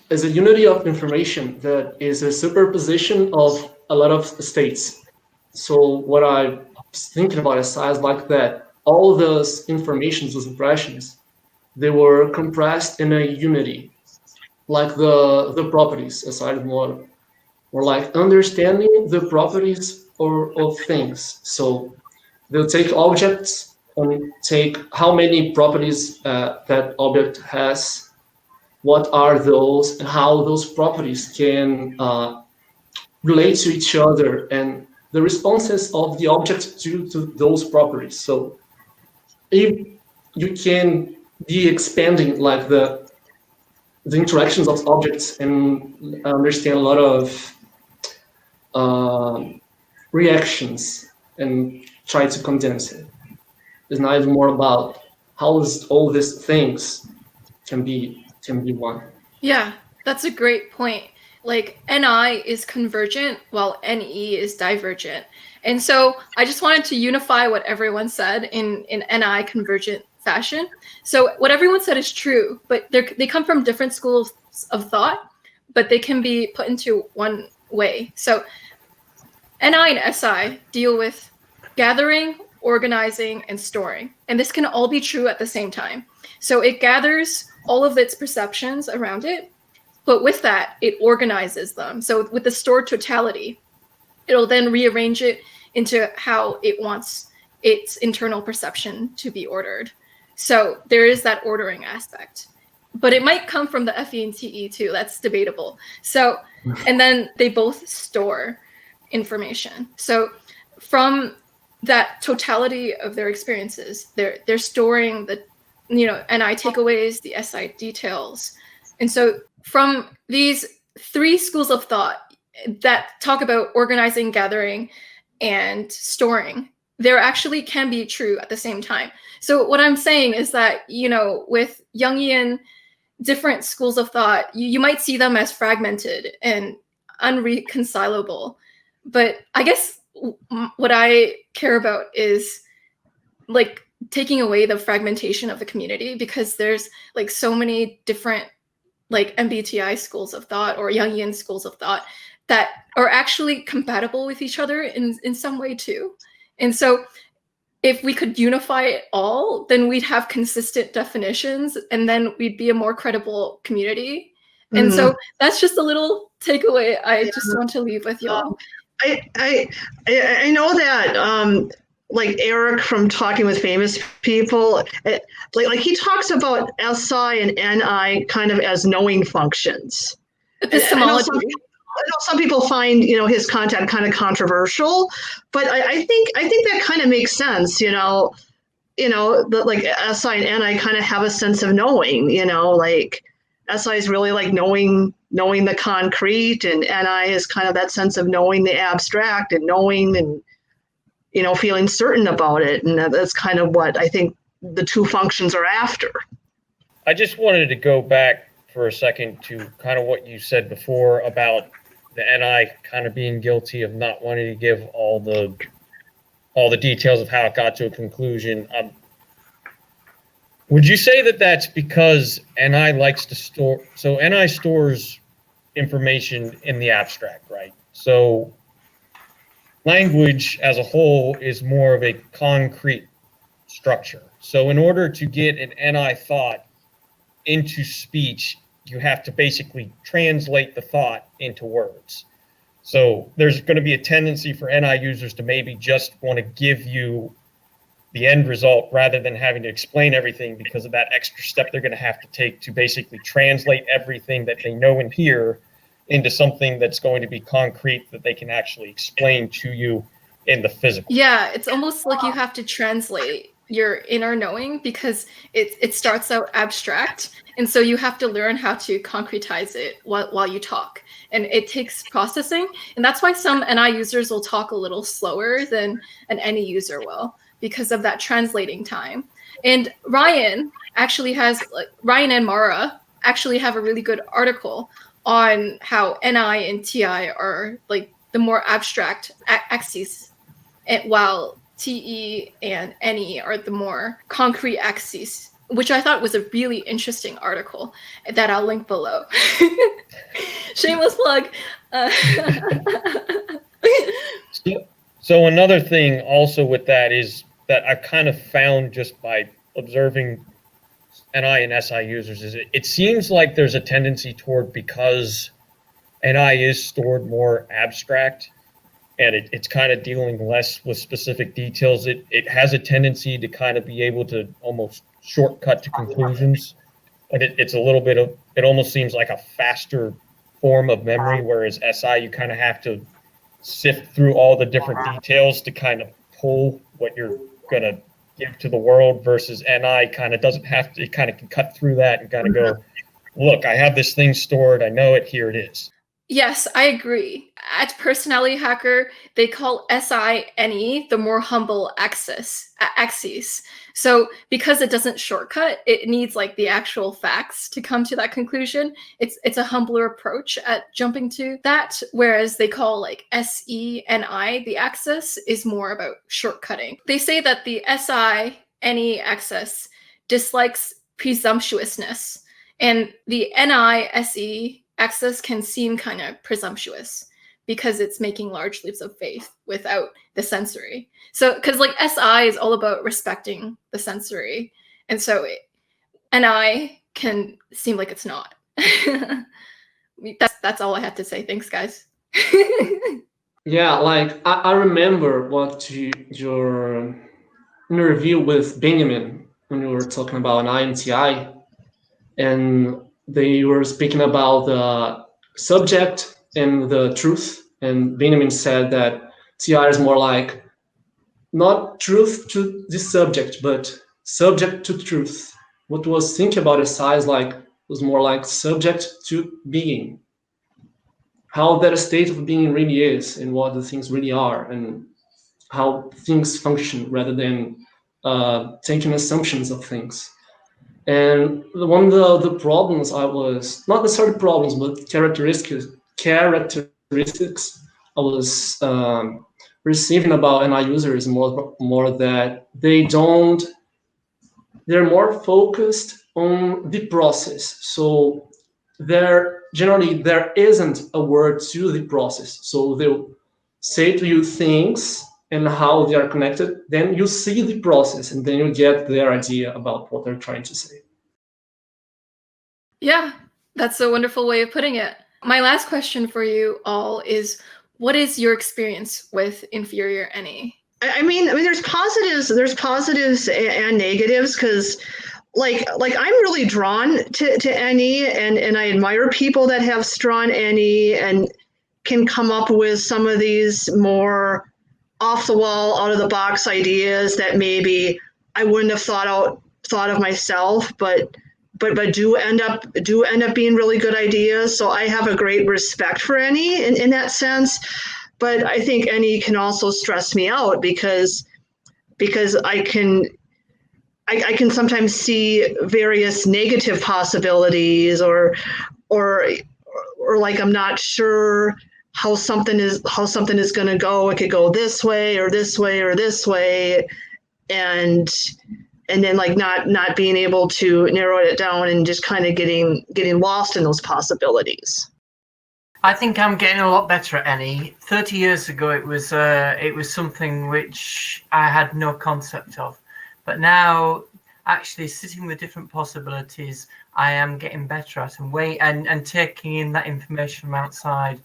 is a unity of information that is a superposition of a lot of states. So what I was thinking about SI is like that. All those informations, those impressions, they were compressed in a unity, like the properties aside more like understanding the properties of things. So they'll take objects and take how many properties that object has, what are those, and how those properties can relate to each other, and the responses of the object to those properties. So if you can be expanding like the interactions of objects and understand a lot of reactions and try to condense it. It's not even more about how is all these things can be one. Yeah, that's a great point. Like NI is convergent while NE is divergent. And so I just wanted to unify what everyone said in NI convergent fashion. So what everyone said is true, but they come from different schools of thought, but they can be put into one way. So NI and SI deal with gathering, organizing, and storing. And this can all be true at the same time. So it gathers all of its perceptions around it, but with that, it organizes them. So with the stored totality, it'll then rearrange it into how it wants its internal perception to be ordered. So there is that ordering aspect. But it might come from the FE and TE too. That's debatable. So, and then they both store information. So from that totality of their experiences, they're storing the NI takeaways, the SI details. And so from these three schools of thought that talk about organizing, gathering, and storing, there actually can be true at the same time. So what I'm saying is that, with Jungian different schools of thought, you might see them as fragmented and unreconcilable. But I guess what I care about is like taking away the fragmentation of the community, because there's like so many different like MBTI schools of thought or Jungian schools of thought that are actually compatible with each other in some way too. And so if we could unify it all, then we'd have consistent definitions, and then we'd be a more credible community. And so that's just a little takeaway I just want to leave with y'all. I know that like Eric from Talking with Famous People, like he talks about SI and NI kind of as knowing functions. Epistemology. I know some people find his content kind of controversial, but I think that kind of makes sense. That like SI and NI kind of have a sense of knowing. Like SI is really like knowing the concrete, and NI is kind of that sense of knowing the abstract and knowing and feeling certain about it, and that's kind of what I think the two functions are after. I just wanted to go back for a second to kind of what you said before about the NI kind of being guilty of not wanting to give all the details of how it got to a conclusion. Would you say that that's because NI likes to store? So NI stores information in the abstract, right? So language as a whole is more of a concrete structure. So in order to get an NI thought into speech, you have to basically translate the thought into words. So there's going to be a tendency for NI users to maybe just want to give you the end result rather than having to explain everything because of that extra step they're going to have to take to basically translate everything that they know and hear into something that's going to be concrete that they can actually explain to you in the physical. Yeah, it's almost like you have to translate your inner knowing because it starts out abstract, and so you have to learn how to concretize it while you talk, and it takes processing, and that's why some NI users will talk a little slower than an NE user will because of that translating time. And Ryan and Mara actually have a really good article on how NI and TI are like the more abstract axes, while TE and NE are the more concrete axes, which I thought was a really interesting article that I'll link below. Shameless plug. So another thing also with that is that I've kind of found just by observing NI and SI users is it seems like there's a tendency toward, because NI is stored more abstract and it's kind of dealing less with specific details, it has a tendency to kind of be able to almost shortcut to conclusions. And it's a little bit of, it almost seems like a faster form of memory, whereas SI, you kind of have to sift through all the different details to kind of pull what you're going to give to the world, versus NI kind of doesn't have to, it kind of can cut through that and kind of go, look, I have this thing stored, I know it, here it is. Yes, I agree. At Personality Hacker, they call SI-NE the more humble axes. So because it doesn't shortcut, it needs like the actual facts to come to that conclusion. It's a humbler approach at jumping to that, whereas they call like SE-NI, the axis, is more about shortcutting. They say that the SI-NE axis dislikes presumptuousness, and the NI-SE axis can seem kind of presumptuous because it's making large leaps of faith without the sensory. So, because like SI is all about respecting the sensory, and so NI can seem like it's not. That's all I have to say. Thanks, guys. Yeah, like I remember your interview with Benjamin when you were talking about an IMTI, and they were speaking about the subject and the truth, and Benjamin said that TI is more like not truth to the subject, but subject to truth. What was thinking about SI is like was more like subject to being, how that state of being really is, and what the things really are, and how things function, rather than taking assumptions of things. And one of the problems I was, not necessarily problems, but characteristics I was receiving about NI users more that they're more focused on the process. So there isn't a word to the process. So they'll say to you things and how they are connected, then you see the process, and then you get their idea about what they're trying to say. Yeah, that's a wonderful way of putting it. My last question for you all is, what is your experience with inferior NE? I mean, there's positives and negatives, because like I'm really drawn to NE, and I admire people that have strong NE and can come up with some of these more off the wall, out of the box ideas that maybe I wouldn't have thought of myself, but do end up being really good ideas. So I have a great respect for NE in that sense. But I think NE can also stress me out because I can I can sometimes see various negative possibilities, or like I'm not sure how something is going to go. It could go this way or this way or this way, and then like not being able to narrow it down and just kind of getting lost in those possibilities. I think I'm getting a lot better at NE. 30 years ago, it was something which I had no concept of, but now actually sitting with different possibilities, I am getting better at and taking in that information from outside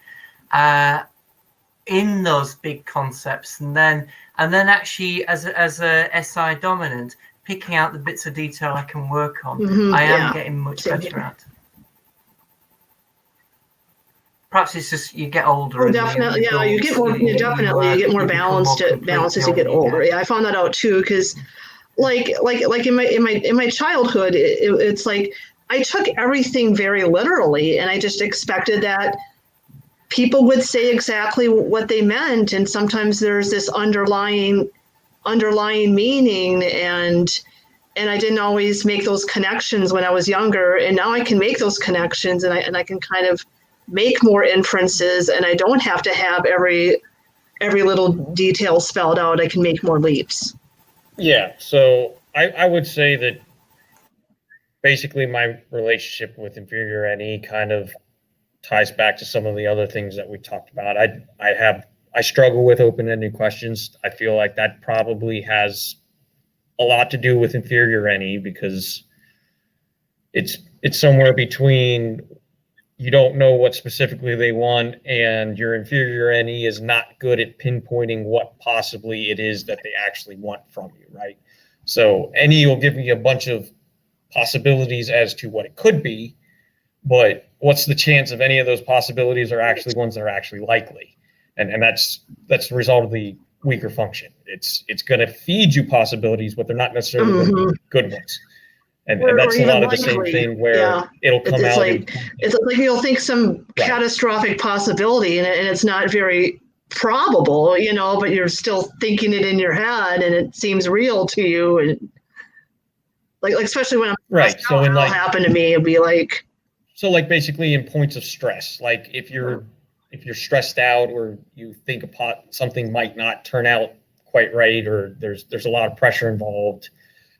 in those big concepts, and then actually as a SI dominant, picking out the bits of detail I can work on. I am getting much better at. Perhaps it's just you get older. Oh, definitely, you get more. You get more balanced as you get older. Yeah, I found that out too, because like in my childhood, it's like I took everything very literally, and I just expected that people would say exactly what they meant, and sometimes there's this underlying meaning, and I didn't always make those connections when I was younger, and now I can make those connections, and I can kind of make more inferences, and I don't have to have every little detail spelled out. I can make more leaps. Yeah, so I would say that basically my relationship with inferior NE kind of ties back to some of the other things that we talked about. I struggle with open-ended questions. I feel like that probably has a lot to do with inferior NE, because it's somewhere between you don't know what specifically they want, and your inferior NE is not good at pinpointing what possibly it is that they actually want from you, right? So NE will give you a bunch of possibilities as to what it could be, but what's the chance of any of those possibilities are actually ones that are actually likely? And that's the result of the weaker function. It's going to feed you possibilities, but they're not necessarily going to be good ones. And that's a lot of the same thing where it'll come out. It's like you'll think some catastrophic possibility, and it's not very probable, but you're still thinking it in your head, and it seems real to you. And like especially when I'm so when it'll happen to me, it'd be like. So like basically in points of stress, like if you're stressed out, or you think something might not turn out quite right, or there's a lot of pressure involved,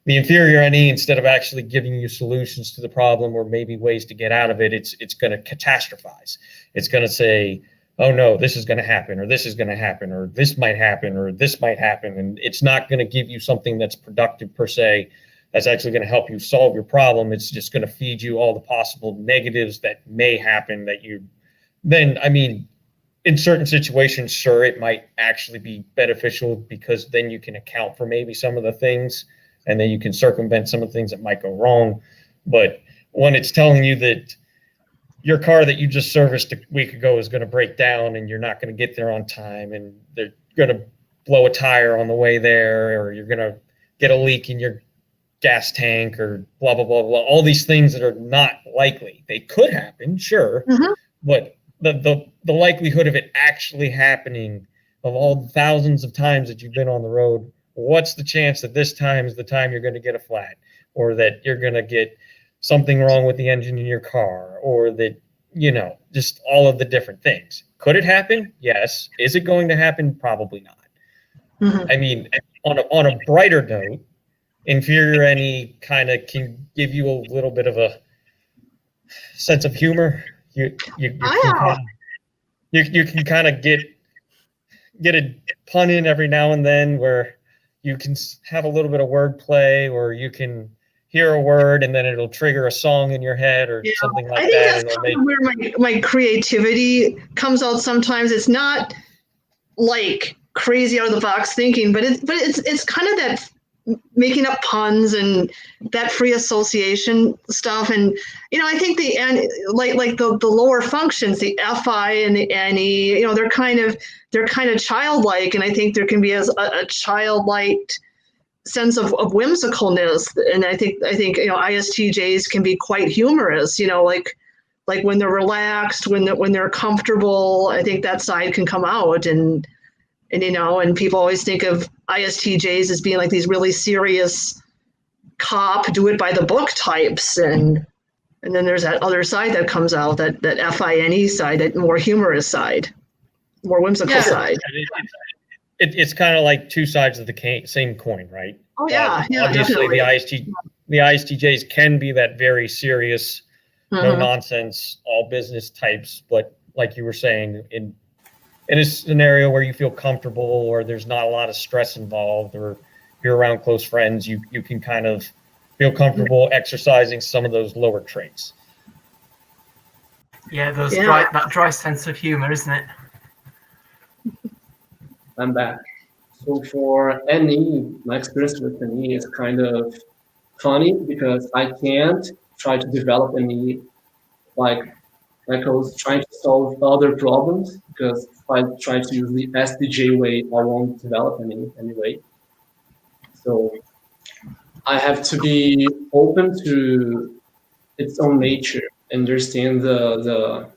the inferior NE, instead of actually giving you solutions to the problem or maybe ways to get out of it, it's going to catastrophize. It's going to say, oh no, this is going to happen, or this is going to happen, or this might happen, or this might happen. And it's not going to give you something that's productive per se, that's actually going to help you solve your problem. It's just going to feed you all the possible negatives that may happen in certain situations, sure, it might actually be beneficial, because then you can account for maybe some of the things, and then you can circumvent some of the things that might go wrong. But when it's telling you that your car that you just serviced a week ago is going to break down, and you're not going to get there on time, and they're going to blow a tire on the way there, or you're going to get a leak in your gas tank, or blah, blah, blah, blah, all these things that are not likely. They could happen, sure, but the likelihood of it actually happening, of all the thousands of times that you've been on the road, what's the chance that this time is the time you're going to get a flat, or that you're going to get something wrong with the engine in your car, or that, just all of the different things. Could it happen? Yes. Is it going to happen? Probably not. I mean, on a brighter note, inferior NE kind of can give you a little bit of a sense of humor. You can kind of get a pun in every now and then, where you can have a little bit of wordplay, or you can hear a word and then it'll trigger a song in your head, or something like that. I think that's kind of where my creativity comes out sometimes. It's not like crazy out of the box thinking, but it's kind of that making up puns and that free association stuff. And I think the lower functions, the FI and the NE, they're kind of childlike, and I think there can be a childlike sense of whimsicalness. And I think ISTJs can be quite humorous, like when they're relaxed, when they're comfortable. I think that side can come out, and people always think of ISTJs as being like these really serious cop, do it by the book types, and then there's that other side that comes out, that FINE side, that more humorous side, more whimsical side. It's kind of like two sides of the same coin, right? Oh yeah, Obviously, definitely. the ISTJs can be that very serious, no nonsense, all business types. But like you were saying, in a scenario where you feel comfortable, or there's not a lot of stress involved, or you're around close friends, you can kind of feel comfortable exercising some of those lower traits. Yeah, that dry sense of humor, isn't it? I'm back. So for NE, my experience with NE is kind of funny because I can't try to develop NE like I was trying to solve other problems, because if I try to use the STJ way, I won't develop any anyway. So I have to be open to its own nature, understand that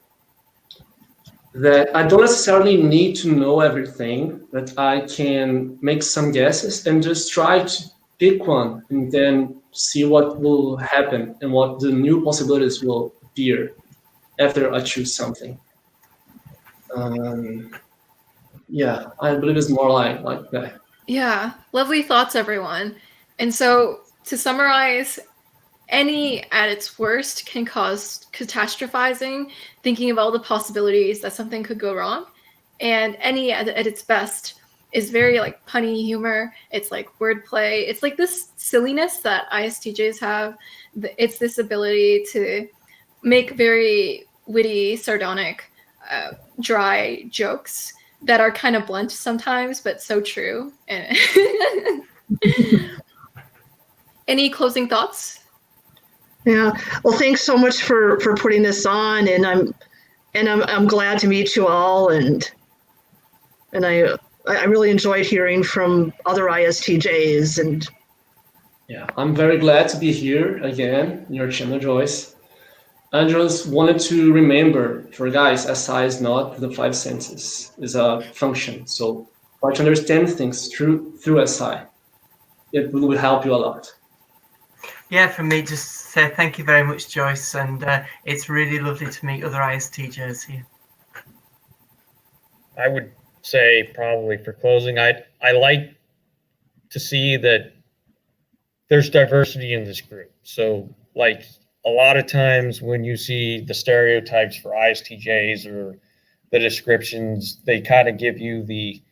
I don't necessarily need to know everything, but I can make some guesses and just try to pick one and then see what will happen and what the new possibilities will appear after I choose something. Yeah, I believe it's more like that. Yeah, lovely thoughts, everyone. And so to summarize, any at its worst can cause catastrophizing, thinking of all the possibilities that something could go wrong. And any at its best is very like punny humor. It's like wordplay. It's like this silliness that ISTJs have. It's this ability to make very witty, sardonic, dry jokes that are kind of blunt sometimes, but so true. Any closing thoughts? Yeah. Well, thanks so much for putting this on, and I'm glad to meet you all, and I really enjoyed hearing from other ISTJs, and yeah, I'm very glad to be here again in your channel, Joyce. I just wanted to remember, for guys, SI is not the 5 senses, it's a function. So try to understand things through SI. It will help you a lot. Yeah, from me, just say thank you very much, Joyce, and it's really lovely to meet other ISTJs here. I would say, probably for closing, I like to see that there's diversity in this group. So like a lot of times when you see the stereotypes for ISTJs or the descriptions, they kind of give you the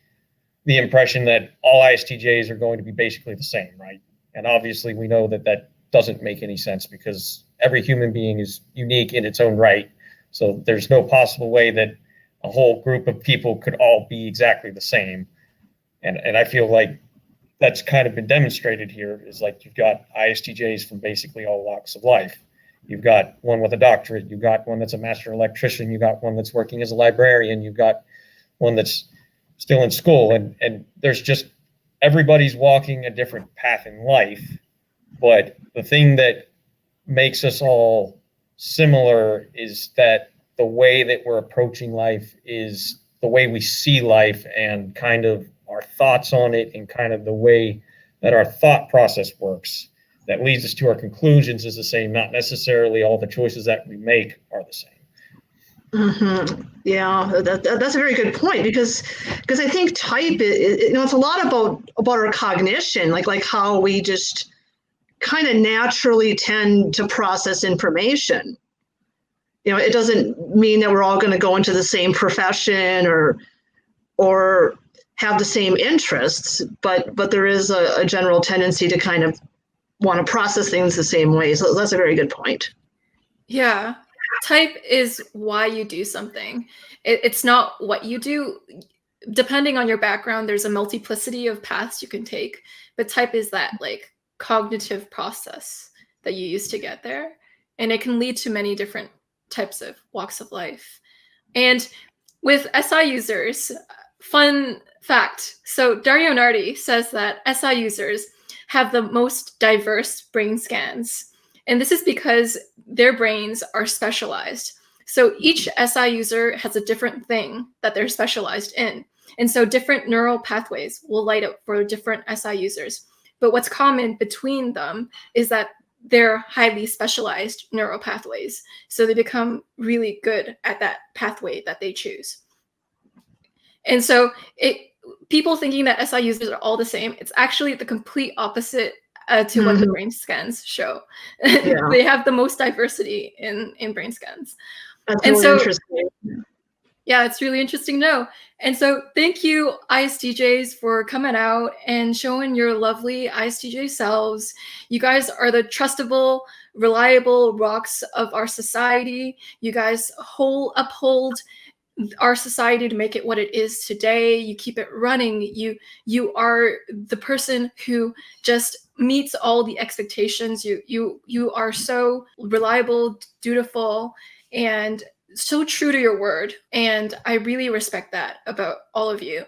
impression that all ISTJs are going to be basically the same, right? And obviously we know that that doesn't make any sense, because every human being is unique in its own right. So there's no possible way that a whole group of people could all be exactly the same. And I feel like that's kind of been demonstrated here, is like you've got ISTJs from basically all walks of life. You've got one with a doctorate, you've got one that's a master electrician, you've got one that's working as a librarian, you've got one that's still in school, and there's just, everybody's walking a different path in life. But the thing that makes us all similar is that the way that we're approaching life is the way we see life, and kind of our thoughts on it, and kind of the way that our thought process works that leads us to our conclusions is the same. Not necessarily all the choices that we make are the same. Yeah, that's a very good point, because I think type, it's a lot about our cognition, like how we just kind of naturally tend to process information. It doesn't mean that we're all going to go into the same profession or have the same interests, but there is a general tendency to kind of want to process things the same way. So that's a very good point. Yeah. Type is why you do something. It's not what you do. Depending on your background, there's a multiplicity of paths you can take, but type is that like cognitive process that you use to get there. And it can lead to many different types of walks of life. And with SI users, fun fact. So Dario Nardi says that SI users have the most diverse brain scans. And this is because their brains are specialized. So each SI user has a different thing that they're specialized in. And so different neural pathways will light up for different SI users. But what's common between them is that they're highly specialized neural pathways. So they become really good at that pathway that they choose. And so people thinking that SI users are all the same, it's actually the complete opposite to what the brain scans show. Yeah. They have the most diversity in brain scans. That's And really so, interesting. yeah, it's really interesting to know. And so thank you, ISTJs, for coming out and showing your lovely ISTJ selves. You guys are the trustable, reliable rocks of our society. You guys uphold our society to make it what it is today. You keep it running. You are the person who just meets all the expectations. You are so reliable, dutiful, and so true to your word. And I really respect that about all of you.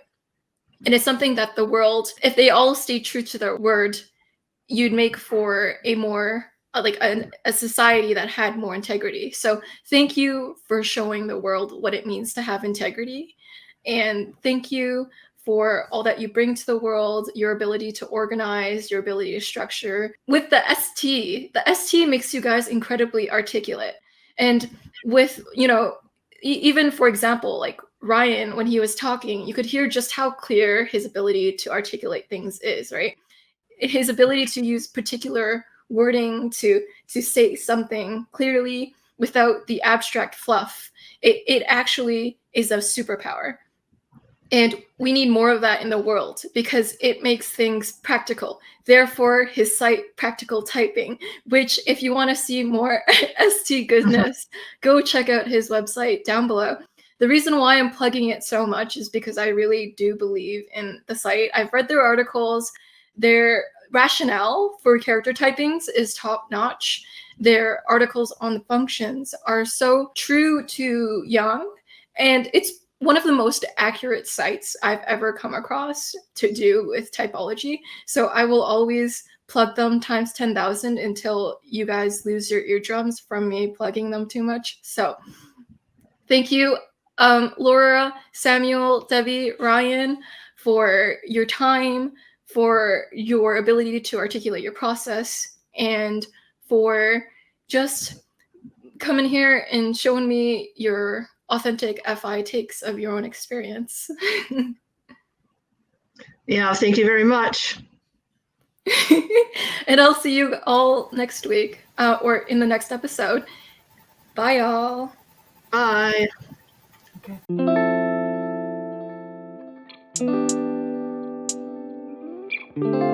And it's something that the world, if they all stay true to their word, you'd make for a more a society that had more integrity. So thank you for showing the world what it means to have integrity. And thank you for all that you bring to the world, your ability to organize, your ability to structure. With the ST makes you guys incredibly articulate. And with, even for example, like Ryan, when he was talking, you could hear just how clear his ability to articulate things is, right? His ability to use particular wording to say something clearly without the abstract fluff, it actually is a superpower. And we need more of that in the world because it makes things practical. Therefore, his site, Practical Typing, which if you want to see more ST goodness, go check out his website down below. The reason why I'm plugging it so much is because I really do believe in the site. I've read their articles. Their rationale for character typings is top-notch. Their articles on the functions are so true to Yang, and it's one of the most accurate sites I've ever come across to do with typology. So I will always plug them times 10,000 until you guys lose your eardrums from me plugging them too much. So thank you, Laura, Samuel, Debbie, Ryan, for your time, for your ability to articulate your process, and for just coming here and showing me your authentic FI takes of your own experience. Yeah, thank you very much. And I'll see you all next week or in the next episode. Bye, y'all. Bye. Okay.